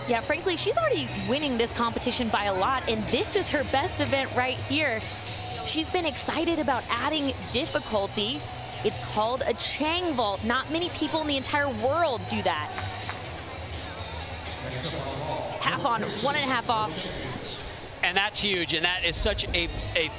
Yeah, frankly, she's already winning this competition by a lot, and this is her best event right here. She's been excited about adding difficulty. It's called a Chang vault. Not many people in the entire world do that. Half on, 1.5 off. And that's huge, and that is such a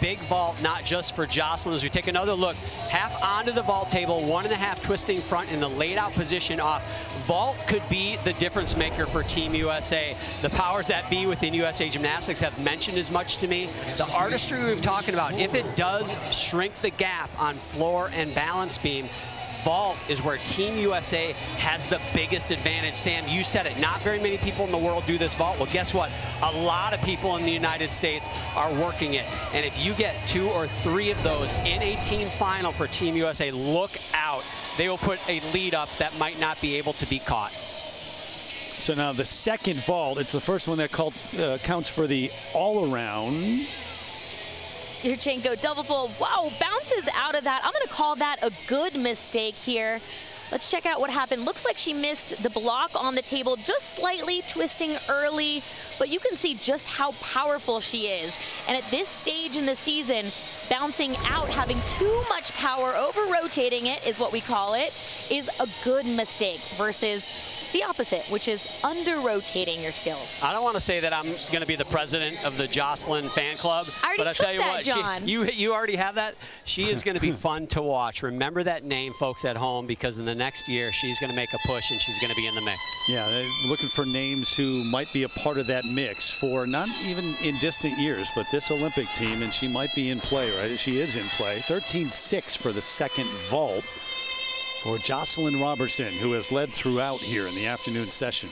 big vault, not just for Jocelyn. As we take another look, half onto the vault table, 1.5 twisting front in the laid out position off. Vault could be the difference maker for Team USA. The powers that be within USA Gymnastics have mentioned as much to me. The artistry we've talking about, if it does shrink the gap on floor and balance beam, vault is where Team USA has the biggest advantage. Sam, you said it, not very many people in the world do this vault. Well, guess what? A lot of people in the United States are working it. And if you get 2 or 3 of those in a team final for Team USA, look out. They will put a lead up that might not be able to be caught. So now the second vault, it's the first one that counts for the all-around. Yurchenko double full. Wow, bounces out of that. I'm going to call that a good mistake here. Let's check out what happened. Looks like she missed the block on the table just slightly, twisting early, but you can see just how powerful she is. And at this stage in the season, bouncing out, having too much power, over-rotating it is what we call it, is a good mistake versus the opposite, which is under-rotating your skills. I don't want to say that I'm going to be the president of the Jocelyn fan club, but I tell you what, John. you already have that. She is going to be fun to watch. Remember that name, folks at home, because in the next year, she's going to make a push and she's going to be in the mix. Yeah, they're looking for names who might be a part of that mix for not even in distant years, but this Olympic team, and she might be in play, right? She is in play. 13.6 for the second vault for Jocelyn Robertson, who has led throughout here in the afternoon session.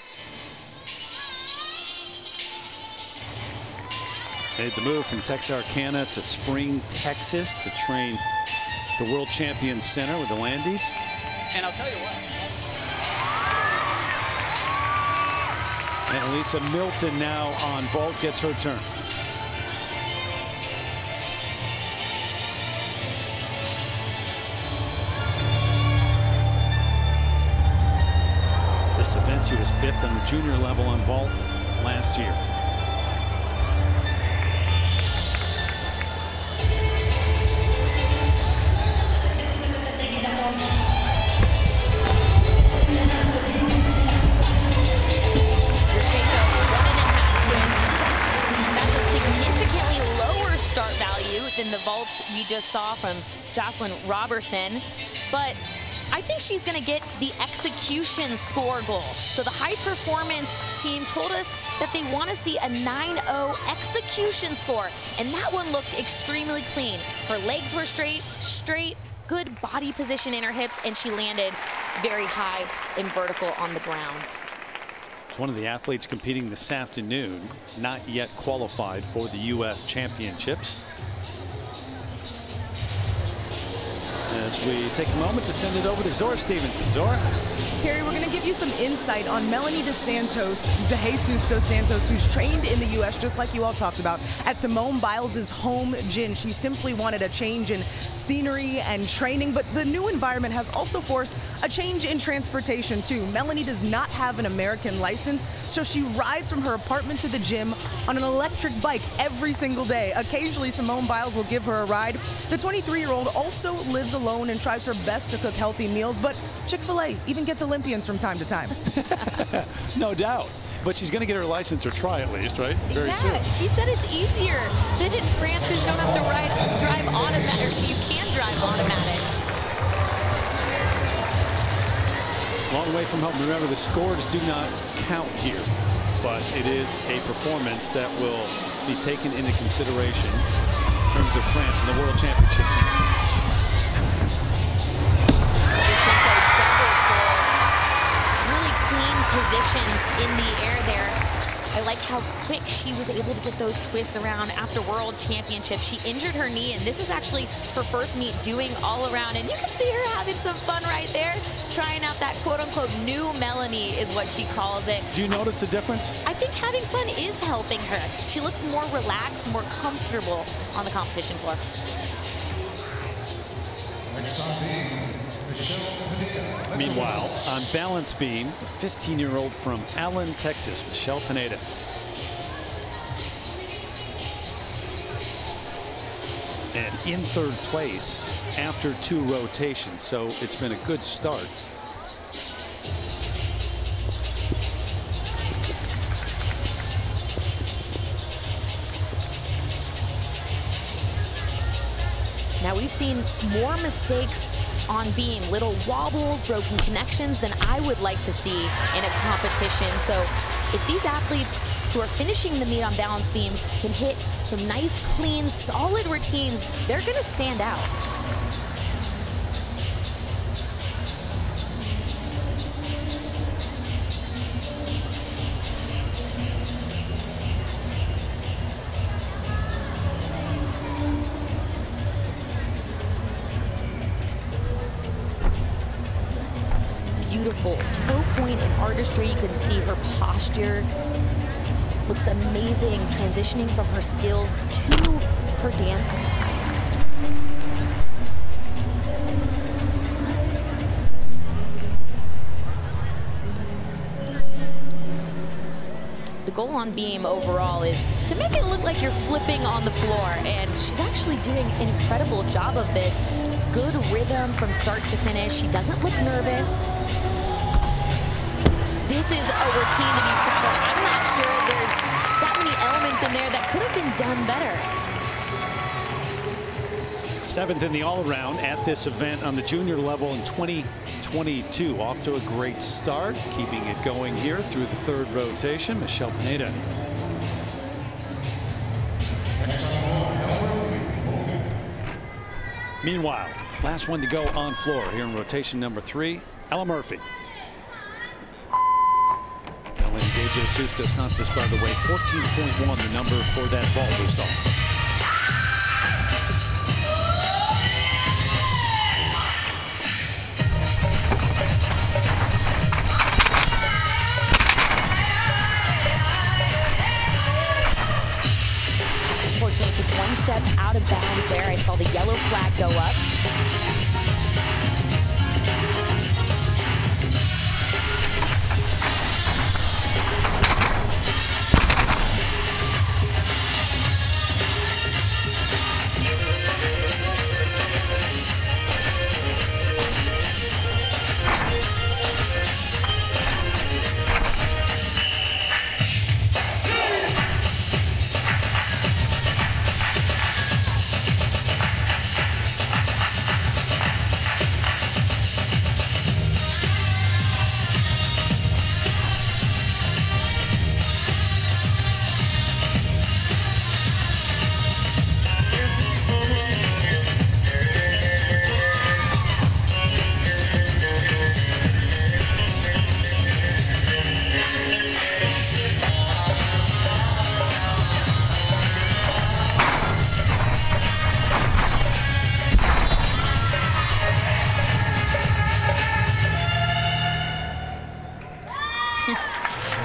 Made the move from Texarkana to Spring, Texas to train the World Champion Center with the Landys. And I'll tell you what. And Elisa Milton now on vault gets her turn. This event, she was 5th on the junior level on vault last year. That's a significantly lower start value than the vaults we just saw from Jocelyn Robertson, but I think she's going to get the execution score goal. So the high performance team told us that they want to see a 9-0 execution score, and that one looked extremely clean. Her legs were straight, good body position in her hips, and she landed very high and vertical on the ground. It's one of the athletes competing this afternoon, not yet qualified for the U.S. Championships. As we take a moment to send it over to Zora Stevenson. Zora? Terry, we're going to give you some insight on Melanie De Jesus Dos Santos, who's trained in the U.S., just like you all talked about, at Simone Biles' home gym. She simply wanted a change in scenery and training, but the new environment has also forced a change in transportation, too. Melanie does not have an American license, so she rides from her apartment to the gym on an electric bike every single day. Occasionally, Simone Biles will give her a ride. The 23-year-old also lives alone and tries her best to cook healthy meals, but Chick-fil-A even gets Olympians from time to time. No doubt. But she's going to get her license, or try at least, right? Very soon. She said it's easier than in France because you don't have to drive automatic, or you can drive automatic. Long way from home. Remember, the scores do not count here, but it is a performance that will be taken into consideration in terms of France and the World Championship team. positions in the air there. I like how quick she was able to get those twists around after World Championship. She injured her knee, and this is actually her first meet doing all around. And you can see her having some fun right there, trying out that quote-unquote new Melanie is what she calls it. Do you notice a difference? I think having fun is helping her. She looks more relaxed, more comfortable on the competition floor. Meanwhile, on balance beam, a 15-year-old from Allen, Texas, Michelle Pineda. And in third place after 2 rotations, so it's been a good start. Now we've seen more mistakes on beam, little wobbles, broken connections than I would like to see in a competition. So if these athletes who are finishing the meet on balance beam can hit some nice, clean, solid routines, they're going to stand out. Beautiful toe point and artistry. You can see her posture looks amazing, transitioning from her skills to her dance. The goal on beam overall is to make it look like you're flipping on the floor, and she's actually doing an incredible job of this. Good rhythm from start to finish. She doesn't look nervous. This is a routine to be proud of. I'm not sure there's that many elements in there that could have been done better. 7th in the all-around at this event on the junior level in 2022. Off to a great start, keeping it going here through the 3rd rotation. Michelle Pineda. Meanwhile, last one to go on floor here in rotation number 3, Ella Murphy. Jesus Santos, by the way, 14.1, the number for that ball we saw. Unfortunately, took one step out of bounds there. I saw the yellow flag go up.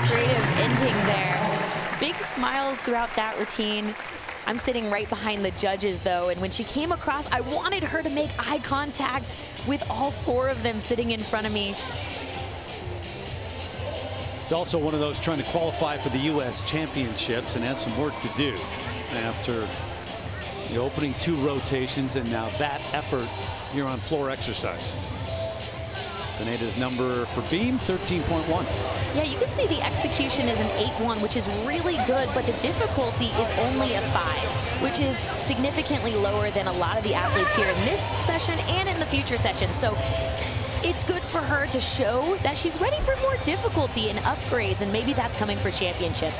Creative ending there. Big smiles throughout that routine. I'm sitting right behind the judges, though, and when she came across, I wanted her to make eye contact with all 4 of them sitting in front of me. It's also one of those trying to qualify for the U.S. Championships and has some work to do after the opening 2 rotations and now that effort here on floor exercise. Pineda's number for beam, 13.1. Yeah, you can see the execution is an 8-1, which is really good, but the difficulty is only a 5, which is significantly lower than a lot of the athletes here in this session and in the future sessions. So it's good for her to show that she's ready for more difficulty and upgrades, and maybe that's coming for championships.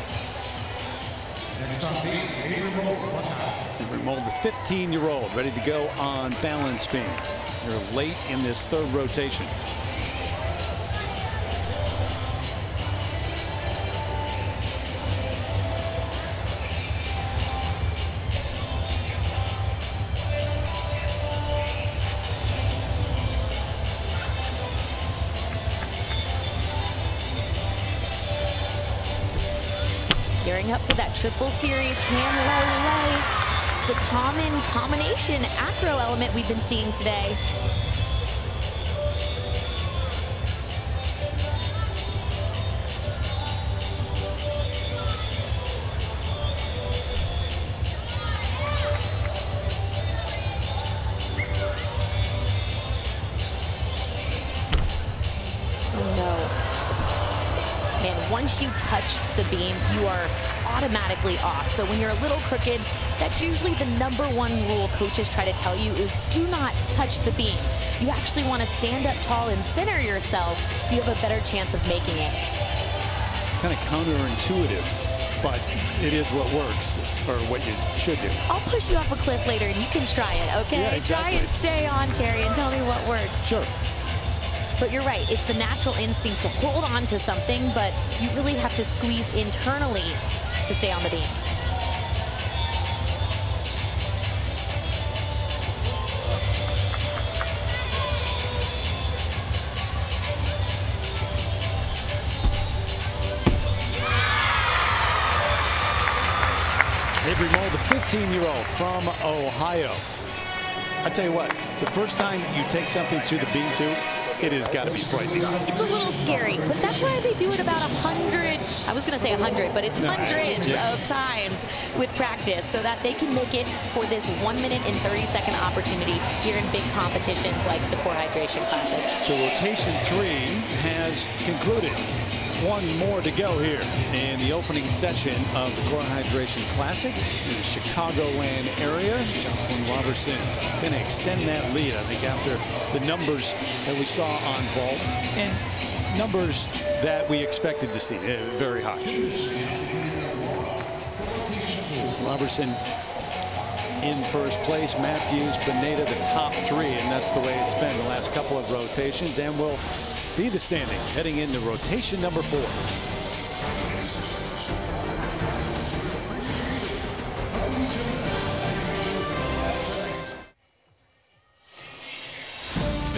Avery Mold, the 15-year-old, ready to go on balance beam. They're late in this 3rd rotation. setting up for that triple series hand lay. It's a common combination acro element we've been seeing today. Once you touch the beam, you are automatically off. So when you're a little crooked, that's usually the #1 rule coaches try to tell you is do not touch the beam. You actually want to stand up tall and center yourself so you have a better chance of making it. Kind of counterintuitive, but it is what works, or what you should do. I'll push you off a cliff later and you can try it, okay? Yeah, exactly. Try and stay on, Terry, and tell me what works. Sure. But you're right, it's the natural instinct to hold on to something, but you really have to squeeze internally to stay on the beam. Avery Moll, the 15-year-old from Ohio. I tell you what, the first time you take something to the beam tube, it has got to be frightening. It's a little scary, but that's why they do it about 100, I was going to say 100, but it's hundreds of times with practice so that they can make it for this 1 minute and 30-second opportunity here in big competitions like the Core Hydration Classic. So rotation 3 has concluded. One more to go here in the opening session of the Core Hydration Classic in the Chicagoland area. Jocelyn Robertson going to extend that lead, I think, after the numbers that we saw on vault and numbers that we expected to see, very high. Robertson in first place, Matthews, Beneda, the top 3, and that's the way it's been the last couple of rotations, and will be the standings heading into rotation number 4.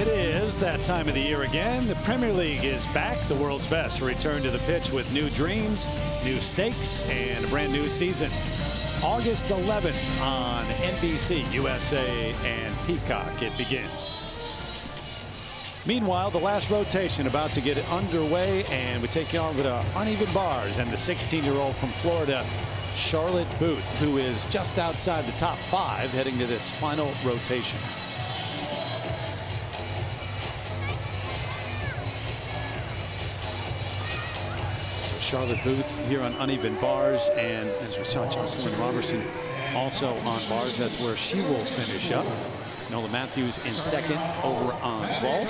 It is that time of the year again. The Premier League is back. The world's best return to the pitch with new dreams, new stakes, and a brand new season. August 11th on NBC, USA, and Peacock. It begins. Meanwhile, the last rotation about to get underway, and we take you over to uneven bars and the 16-year-old from Florida, Charlotte Booth, who is just outside the top 5 heading to this final rotation. Charlotte Booth here on uneven bars, and as we saw, Jocelyn Robertson also on bars. That's where she will finish up. Nola Matthews in second over on vault.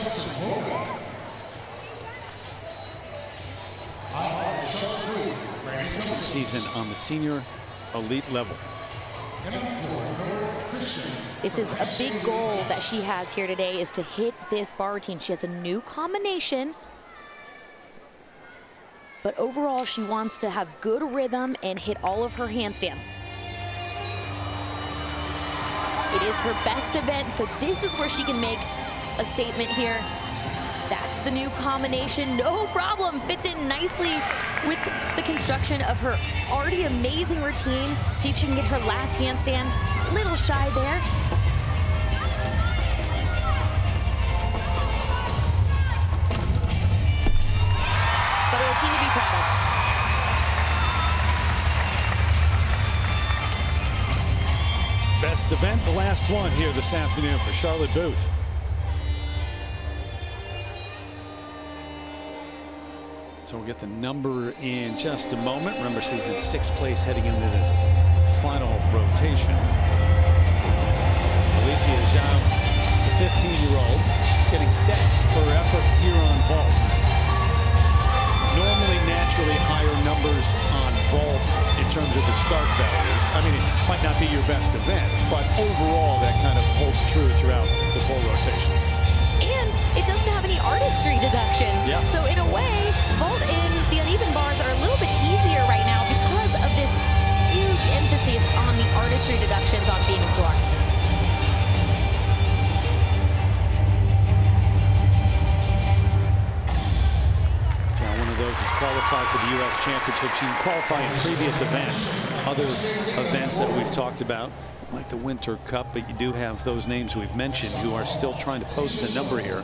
Second season on the senior elite level. This is a big goal that she has here today, is to hit this bar routine. She has a new combination, but overall she wants to have good rhythm and hit all of her handstands. It is her best event, so this is where she can make a statement here. That's the new combination, no problem. Fits in nicely with the construction of her already amazing routine. See if she can get her last handstand. A little shy there. But a routine to be proud of. Best event, the last one here this afternoon for Charlotte Booth. So we'll get the number in just a moment. Remember, she's in 6th place heading into this final rotation. Alicia Zhao, the 15-year-old, getting set for her effort here on vault. Normally, naturally higher numbers on vault in terms of the start values. I mean, it might not be your best event, but overall, that kind of holds true throughout the 4 rotations. And it doesn't have any artistry deductions. Yep. So in a way, vault and the uneven bars are a little bit easier right now because of this huge emphasis on the artistry deductions on beam and floor. One of those is qualified for the U.S. Championships. You can qualify in previous events, other events that we've talked about, like the Winter Cup, but you do have those names we've mentioned who are still trying to post a number here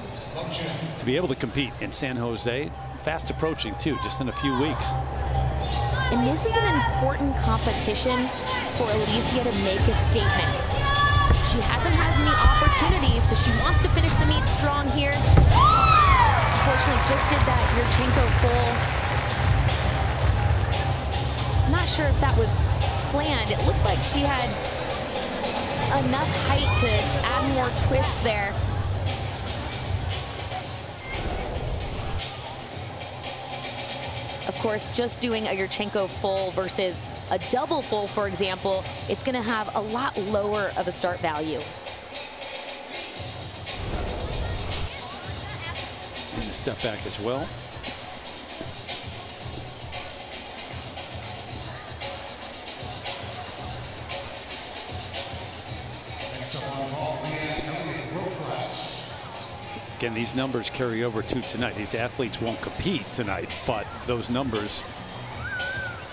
to be able to compete in San Jose. Fast approaching, too, just in a few weeks. And this is an important competition for Alicia to make a statement. She hasn't had any opportunities, so she wants to finish the meet strong here. Unfortunately, just did that Yurchenko full. Not sure if that was planned. It looked like she had enough height to add more twist there. Of course, just doing a Yurchenko full versus a double full, for example, it's going to have a lot lower of a start value. And a step back as well. Again, these numbers carry over to tonight. These athletes won't compete tonight, but those numbers,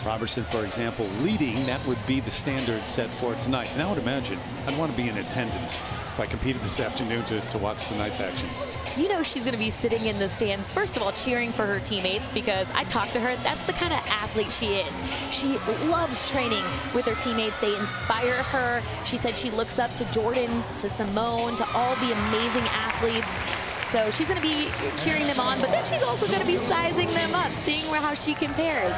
Robertson, for example, leading, that would be the standard set for tonight. And I would imagine I'd want to be in attendance if I competed this afternoon to watch tonight's action. You know she's going to be sitting in the stands, first of all, cheering for her teammates, because I talked to her. That's the kind of athlete she is. She loves training with her teammates. They inspire her. She said she looks up to Jordan, to Simone, to all the amazing athletes. So she's going to be cheering them on, but then she's also going to be sizing them up, seeing how she compares.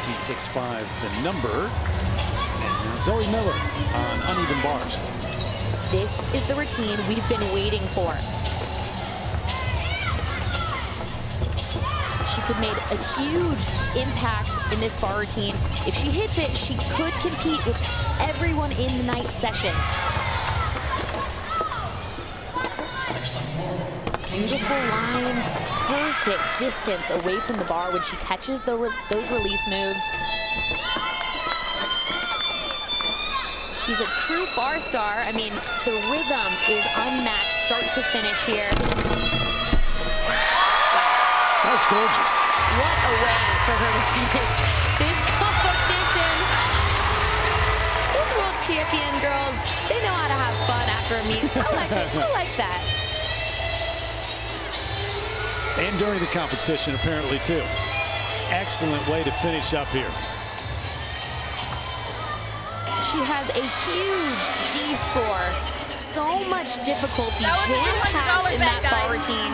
13.65, the number. And Zoe Miller on uneven bars. This is the routine we've been waiting for. She could make a huge impact in this bar routine. If she hits it, she could compete with everyone in the night session. Beautiful lines, perfect distance away from the bar when she catches those release moves. She's a true bar star. I mean, the rhythm is unmatched start to finish here. That was gorgeous. What a way for her to finish this competition. These world champion girls, they know how to have fun after a meet. I like it. I like that. And during the competition, apparently, too. Excellent way to finish up here. She has a huge D score. So much difficulty jam-packed in that bar routine.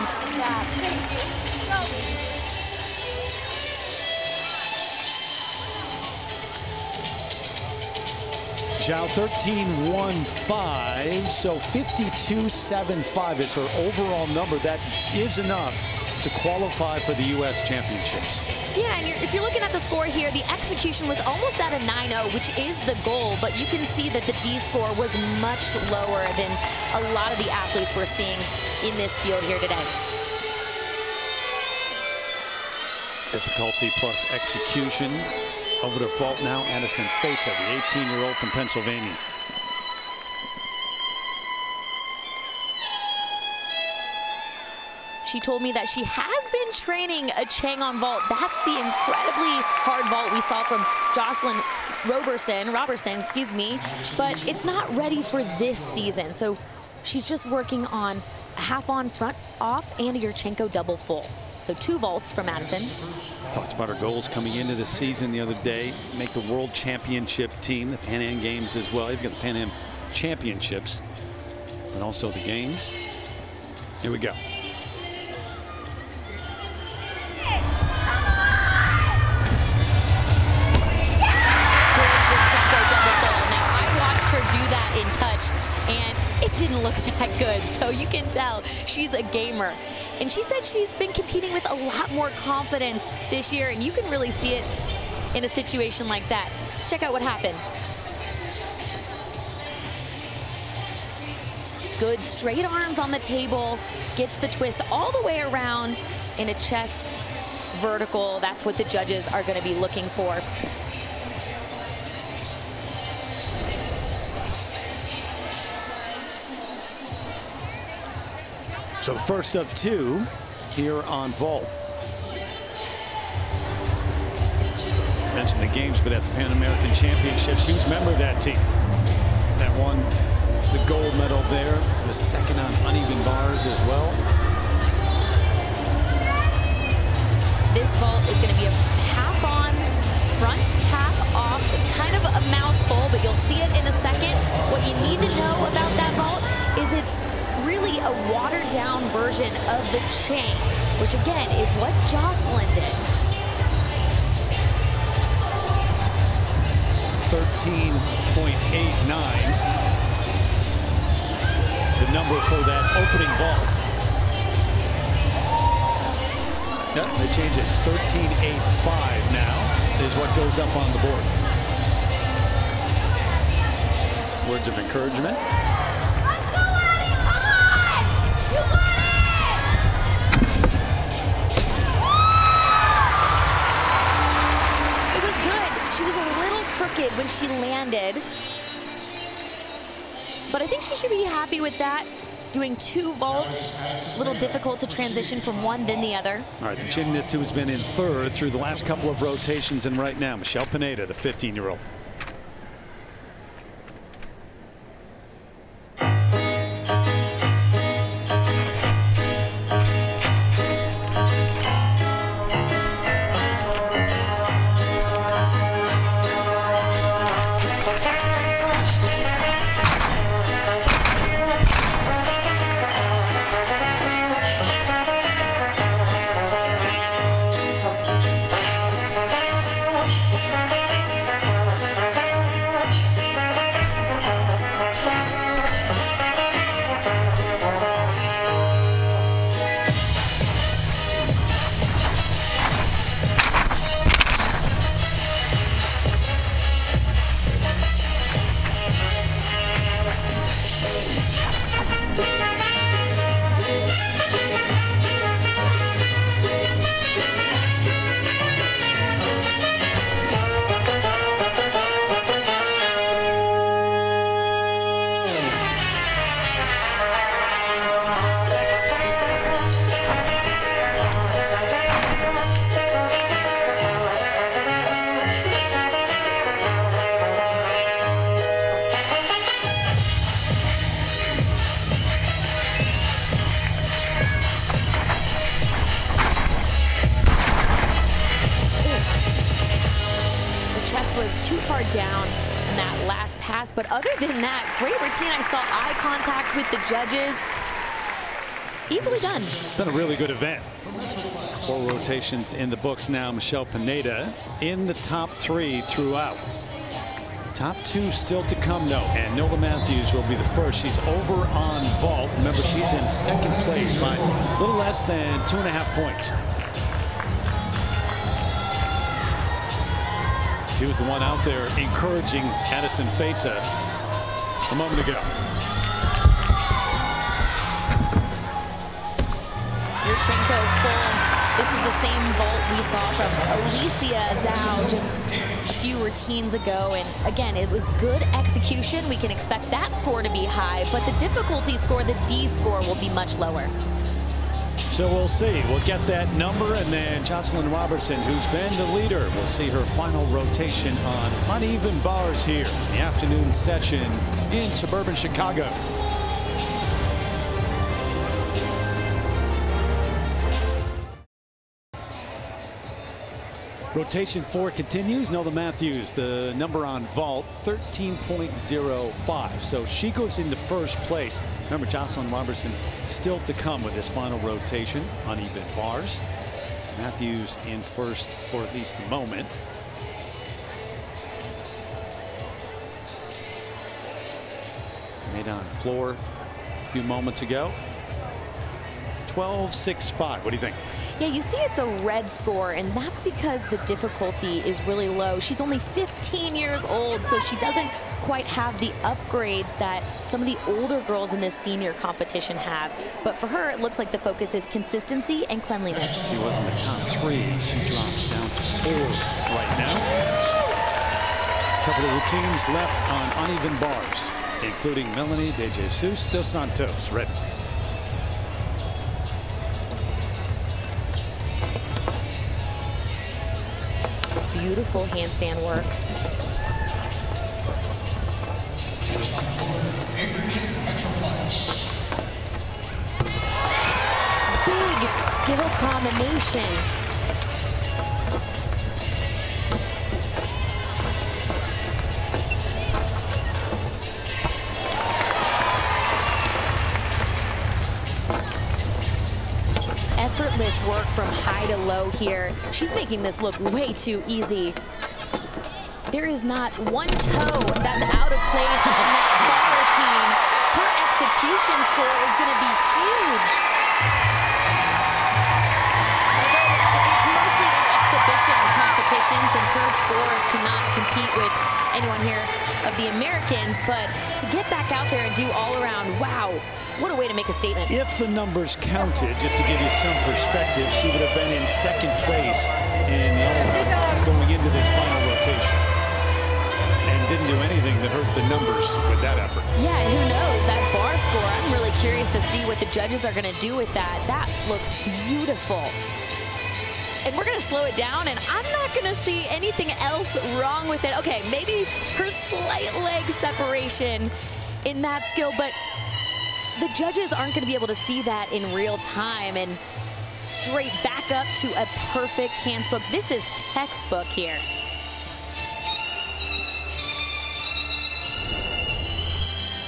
Zhao 13.15, so 52.75 is her overall number. That is enough to qualify for the U.S. Championships. Yeah, and if you're looking at the score here, the execution was almost at a 9-0, which is the goal, but you can see that the D score was much lower than a lot of the athletes we're seeing in this field here today. Difficulty plus execution. Over to vault now, Addison Feta, the 18-year-old from Pennsylvania. She told me that she has been training a Chang on vault. That's the incredibly hard vault we saw from Jocelyn Robertson, excuse me, but it's not ready for this season. So she's just working on a half on front off and a Yurchenko double full. So 2 vaults from Addison. Talked about her goals coming into the season the other day. Make the World Championship team, the Pan Am Games as well. You've got the Pan Am Championships, and also the Games. Here we go. Her do that in touch, and it didn't look that good, so you can tell she's a gamer. And she said she's been competing with a lot more confidence this year, and you can really see it in a situation like that. Let's check out what happened. Good straight arms on the table, gets the twist all the way around in a chest vertical. That's what the judges are going to be looking for. So the first of 2 here on vault. mentioned the games, but at the Pan American Championships, she was a member of that team that won the gold medal there, the second on uneven bars as well. This vault is going to be a half on, front, half off. It's kind of a mouthful, but you'll see it in a second. What you need to know about that vault is it's really a watered down version of the chain, which again is what Jocelyn did. 13.89, the number for that opening vault. No, they change it. 13.85 now is what goes up on the board. Words of encouragement. Let's go, Addie! Come on! You got it! It was good. She was a little crooked when she landed, but I think she should be happy with that. Doing 2 vaults, a little difficult to transition from one then the other. All right, the gymnast who's been in third through the last couple of rotations, and right now, Michelle Pineda, the 15-year-old. Was too far down in that last pass, but other than that, great routine. I saw eye contact with the judges. Easily done. Been a really good event. 4 rotations in the books now. Michelle Pineda in the top 3 throughout. Top 2 still to come, though, and Nola Matthews will be the first. She's over on vault. Remember, she's in second place by a little less than 2.5 points. She was the one out there encouraging Addison Feita a moment ago. Yurchenko full. This is the same vault we saw from Alicia Zhao just a few routines ago. And again, it was good execution. We can expect that score to be high, but the difficulty score, the D score, will be much lower. So we'll see. We'll get that number, and then Jocelyn Robertson, who's been the leader, will see her final rotation on uneven bars here in the afternoon session in suburban Chicago. Rotation 4 continues. Nola Matthews, the number on vault, 13.05. So she goes into first place. Remember, Jocelyn Robertson still to come with his final rotation, uneven bars. Matthews in first for at least the moment. Made on floor a few moments ago. 12.65. What do you think? Yeah, you see it's a red score, and that's because the difficulty is really low. She's only 15 years old, so she doesn't quite have the upgrades that some of the older girls in this senior competition have. But for her, it looks like the focus is consistency and cleanliness. She was in the top 3. She drops down to 4 right now. A couple of routines left on uneven bars, including Melanie De Jesus dos Santos. Ready. beautiful handstand work. Big skill combination. Effortless work from high to low here. She's making this look way too easy. There is not one toe that's out of place on that bar team. Her execution score is going to be huge. It's mostly an exhibition competition since her scores cannot compete with anyone here of the Americans, but to get back out there and do all around, wow, what a way to make a statement. If the numbers counted, just to give you some perspective, she would have been in second place in the all-around going into this final rotation. And didn't do anything to hurt the numbers with that effort. Yeah, and who knows, that bar score, I'm really curious to see what the judges are going to do with that. That looked beautiful. And we're going to slow it down, and I'm not going to see anything else wrong with it. Okay, maybe her slight leg separation in that skill, but the judges aren't going to be able to see that in real time. And straight back up to a perfect handbook. This is textbook here.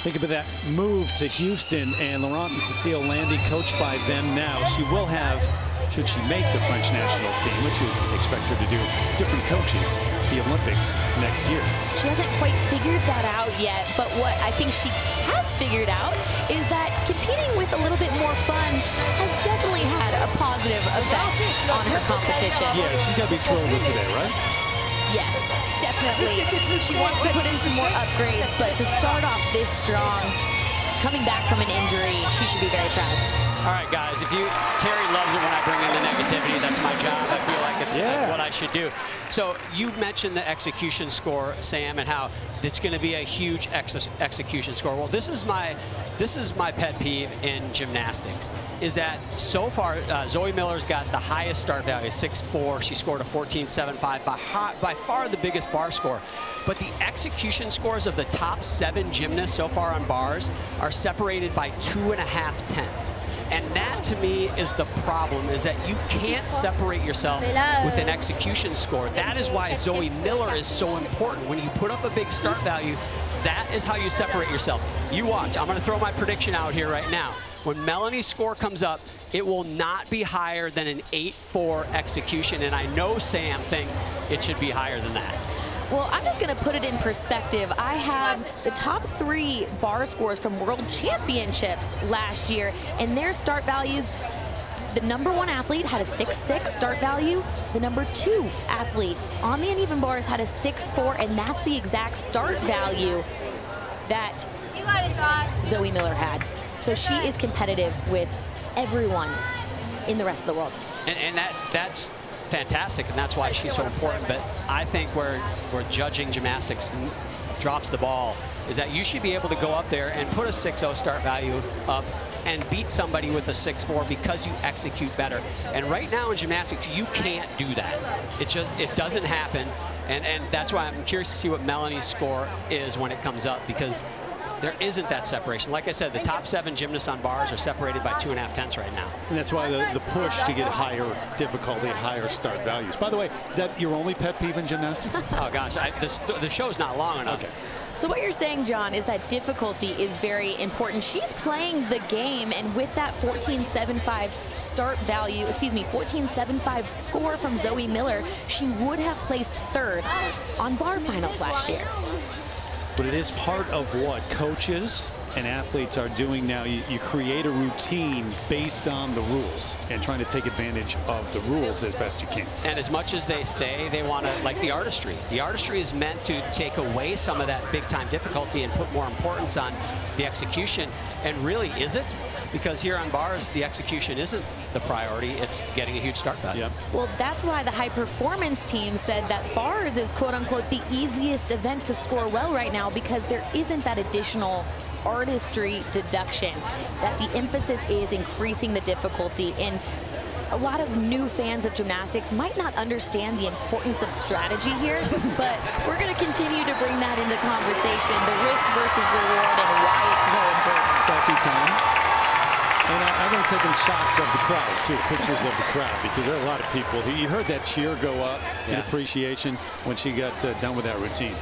Think about that move to Houston, and Laurent and Cecile Landy, coached by them now. She will have, should she make the French national team, which you expect her to do, different coaches, the Olympics next year. She hasn't quite figured that out yet, but what I think she has figured out is that competing with a little bit more fun has definitely had a positive effect on her competition. Yeah, she's got to be thrilled with today, right? Yes, definitely. She wants to put in some more upgrades, but to start off this strong, coming back from an injury, she should be very proud. All right, guys, Terry loves it when I bring in the negativity. That's my job. I feel like it's what I should do. So you mentioned the execution score, Sam, and how it's going to be a huge execution score. Well, this is my pet peeve in gymnastics, is that so far Zoe Miller's got the highest start value, 6'4". She scored a 14.75, by far the biggest bar score. But the execution scores of the top 7 gymnasts so far on bars are separated by 2.5 tenths. And that, to me, is the problem, is that you can't separate yourself with an execution score. That is why Zoe Miller is so important. When you put up a big start value, that is how you separate yourself. You watch. I'm going to throw my prediction out here right now. When Melanie's score comes up, it will not be higher than an 8.4 execution, and I know Sam thinks it should be higher than that. Well, I'm just going to put it in perspective. I have the top 3 bar scores from World Championships last year, and their start values. The #1 athlete had a 6'6" start value. The #2 athlete on the uneven bars had a 6'4", and that's the exact start value that Zoe Miller had. So she is competitive with everyone in the rest of the world. And that's fantastic, and that's why she's so important. But I think where judging gymnastics drops the ball is that you should be able to go up there and put a 6.0 start value up and beat somebody with a 6'4" because you execute better. And right now in gymnastics, you can't do that. It doesn't happen. And that's why I'm curious to see what Melanie's score is when it comes up, because there isn't that separation. Like I said, the top 7 gymnasts on bars are separated by 2.5 tenths right now. And that's why the push to get higher difficulty, higher start values. By the way, is that your only pet peeve in gymnastics? Oh gosh, the show's not long enough. Okay. So what you're saying, John, is that difficulty is very important. She's playing the game, and with that 14.75 start value, 14.75 score from Zoe Miller, she would have placed 3rd on bar finals last year. But it is part of what coaches and athletes are doing now. You create a routine based on the rules and trying to take advantage of the rules as best you can. And as much as they say they want to, like the artistry is meant to take away some of that big time difficulty and put more importance on the execution. And really, is it? Because here on bars, the execution isn't the priority. It's getting a huge start value. Yep. Well, that's why the high performance team said that bars is quote unquote the easiest event to score well right now, because there isn't that additional artistry deduction, that the emphasis is increasing the difficulty. And a lot of new fans of gymnastics might not understand the importance of strategy here, but we're going to continue to bring that into conversation, the risk versus reward and why it's so important. Selfie time. And I'm going to take shots of the crowd, too, pictures of the crowd, because there are a lot of people. You heard that cheer go up in appreciation when she got done with that routine.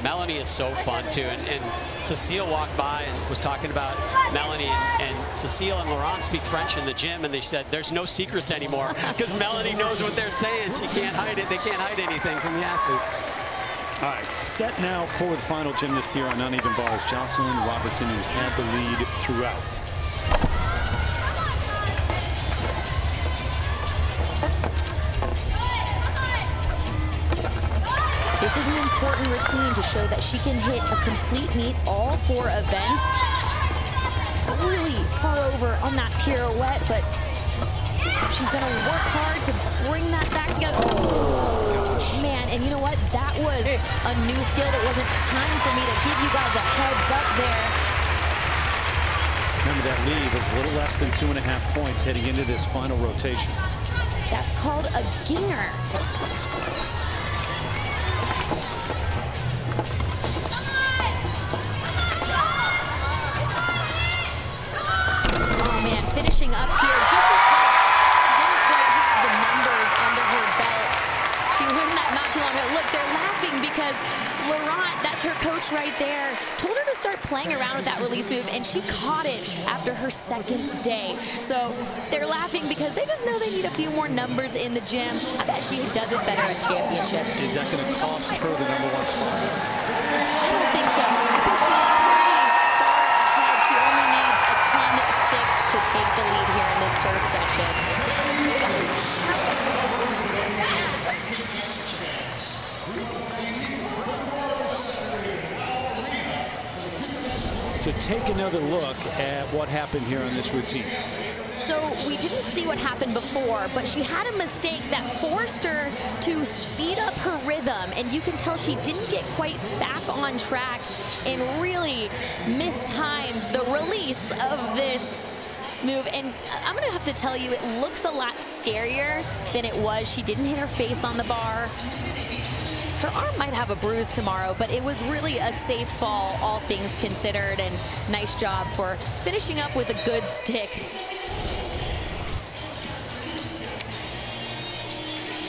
Melanie is so fun, too. And Cecile walked by and was talking about Melanie. And Cecile and Laurent speak French in the gym, and they said there's no secrets anymore because Melanie knows what they're saying. She can't hide it. They can't hide anything from the athletes. All right, set now for the final gymnast here on uneven bars. Jocelyn Robertson, who's had the lead throughout. This is an important routine to show that she can hit a complete meet all 4 events. Really far over on that pirouette, but she's going to work hard to bring that back together. Oh, man, and you know what? That was a new skill. It wasn't time for me to give you guys a heads up there. Remember, that lead was a little less than 2.5 points heading into this final rotation. That's called a ginger. Finishing up here, just looked like she didn't quite have the numbers under her belt. She learned that not too long ago. Look, they're laughing because Laurent, that's her coach right there, told her to start playing around with that release move, and she caught it after her 2nd day. So they're laughing because they just know they need a few more numbers in the gym. I bet she does it better at championships. Is that going to cost her the #1 spot? I don't think so. I think she is pretty far ahead. She only needs a 10-6 to take the lead here in this first session. So take another look at what happened here on this routine. So we didn't see what happened before, but she had a mistake that forced her to speed up her rhythm, and you can tell she didn't get quite back on track and really mistimed the release of this move. And I'm gonna have to tell you, it looks a lot scarier than it was. She didn't hit her face on the bar. Her arm might have a bruise tomorrow, but it was really a safe fall, all things considered, and nice job for finishing up with a good stick.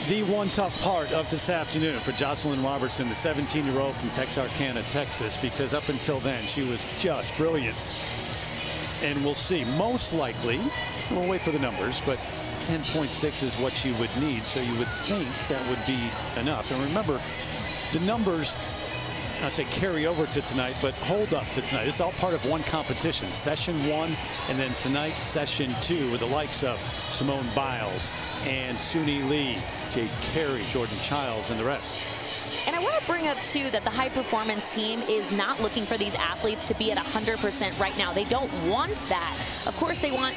The one tough part of this afternoon for Jocelyn Robertson, the 17-year-old from Texarkana, Texas, because up until then, she was just brilliant. And we'll see, most likely, we'll wait for the numbers, but 10.6 is what you would need, so you would think that would be enough. And remember, the numbers, I say carry over to tonight, but hold up to tonight. It's all part of one competition, session 1, and then tonight, session 2, with the likes of Simone Biles and Suni Lee, Jade Carey, Jordan Childs, and the rest. And I want to bring up, too, that the high-performance team is not looking for these athletes to be at 100% right now. They don't want that. Of course, they want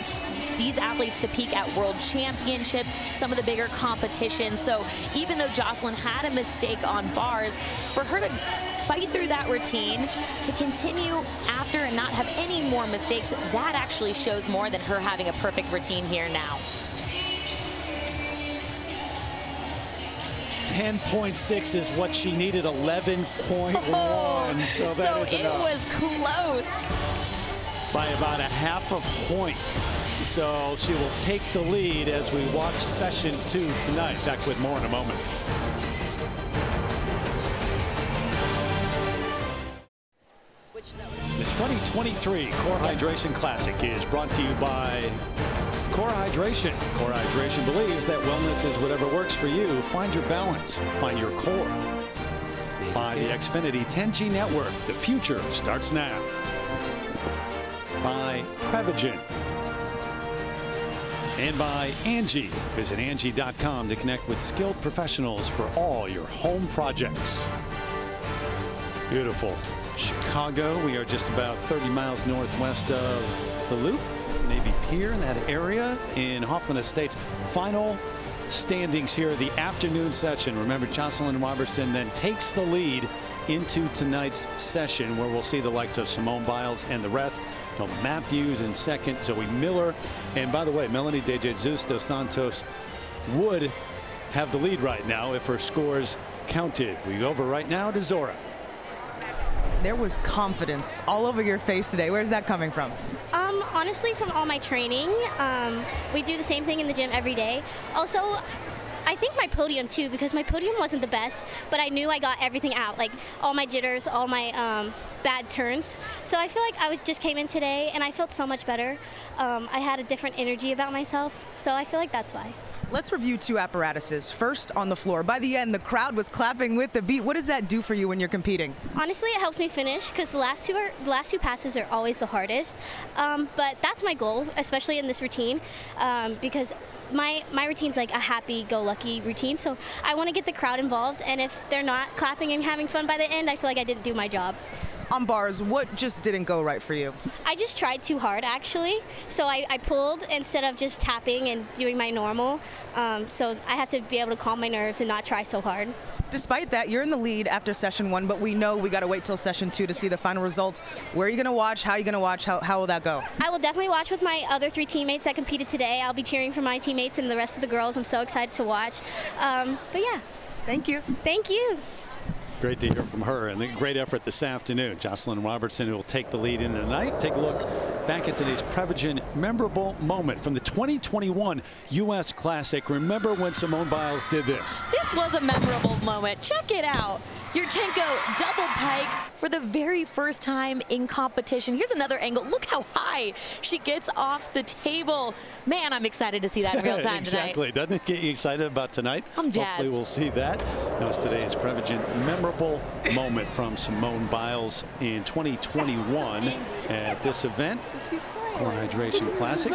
these athletes to peak at world championships, some of the bigger competitions. So even though Jocelyn had a mistake on bars, for her to fight through that routine, to continue after and not have any more mistakes, that actually shows more than her having a perfect routine here now. 10.6 is what she needed, 11.1. So that is enough. It was close. By about a half a point. So she will take the lead as we watch session 2 tonight. Back with more in a moment. The 2023 Core Hydration Classic is brought to you by Core Hydration. Core Hydration believes that wellness is whatever works for you. Find your balance. Find your core. By the Xfinity 10G network. The future starts now. By Prevagen. And by Angie. Visit Angie.com to connect with skilled professionals for all your home projects. Beautiful. Chicago. We are just about 30 miles northwest of the Loop. Navy Pier in that area in Hoffman Estates. Final standings here, the afternoon session. Remember, Jocelyn Robertson then takes the lead into tonight's session, where we'll see the likes of Simone Biles and the rest. Matthews in second, Zoe Miller, and by the way, Melanie De Jesus dos Santos would have the lead right now if her scores counted. We go over right now to Zora. There was confidence all over your face today. Where's that coming from? Honestly, from all my training. We do the same thing in the gym every day. Also, I think my podium too, because my podium wasn't the best, but I knew I got everything out, like all my jitters, all my bad turns. So I feel like I just came in today and I felt so much better. I had a different energy about myself, so I feel like that's why. Let's review two apparatuses. First, on the floor. By the end, the crowd was clapping with the beat. What does that do for you when you're competing? Honestly, it helps me finish, because the last two passes are always the hardest. But that's my goal, especially in this routine, because my routine's like a happy-go-lucky routine, so I want to get the crowd involved, and if they're not clapping and having fun by the end, I feel like I didn't do my job. On bars, what just didn't go right for you? I just tried too hard, actually. So I pulled instead of just tapping and doing my normal. So I have to be able to calm my nerves and not try so hard. Despite that, you're in the lead after session 1, but we know we got to wait till session 2 to see the final results. Where are you going to watch? How are you going to watch? How will that go? I will definitely watch with my other 3 teammates that competed today. I'll be cheering for my teammates and the rest of the girls. I'm so excited to watch. But yeah. Thank you. Thank you. Great to hear from her, and a great effort this afternoon. Jocelyn Robertson, who will take the lead into the night. Take a look back at today's Prevagen memorable moment from the 2021 U.S. Classic. Remember when Simone Biles did this? This was a memorable moment. Check it out. Yurchenko double pike for the very first time in competition. Here's another angle. Look how high she gets off the table. Man, I'm excited to see that in real time exactly. tonight. Doesn't it get you excited about tonight? I'm jazzed. Hopefully we'll see that. That was today's Prevagen memorable moment from Simone Biles in 2021 at this event. Core Hydration Classic.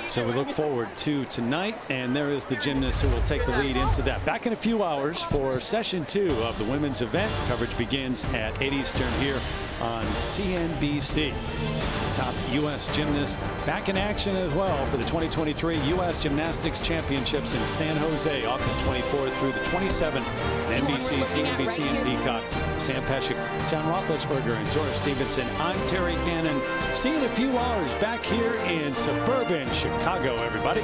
So we look forward to tonight, and there is the gymnast who will take the lead into that. Back in a few hours for session 2 of the women's event. Coverage begins at 8 Eastern here on CNBC. Top U.S. gymnasts back in action as well for the 2023 U.S. Gymnastics Championships in San Jose, August 24th through the 27th. NBC, CNBC, and Peacock. Sam Pescick, John Roethlisberger, and Zora Stevenson. I'm Terry Cannon. See you in a few hours back here in suburban Chicago, everybody.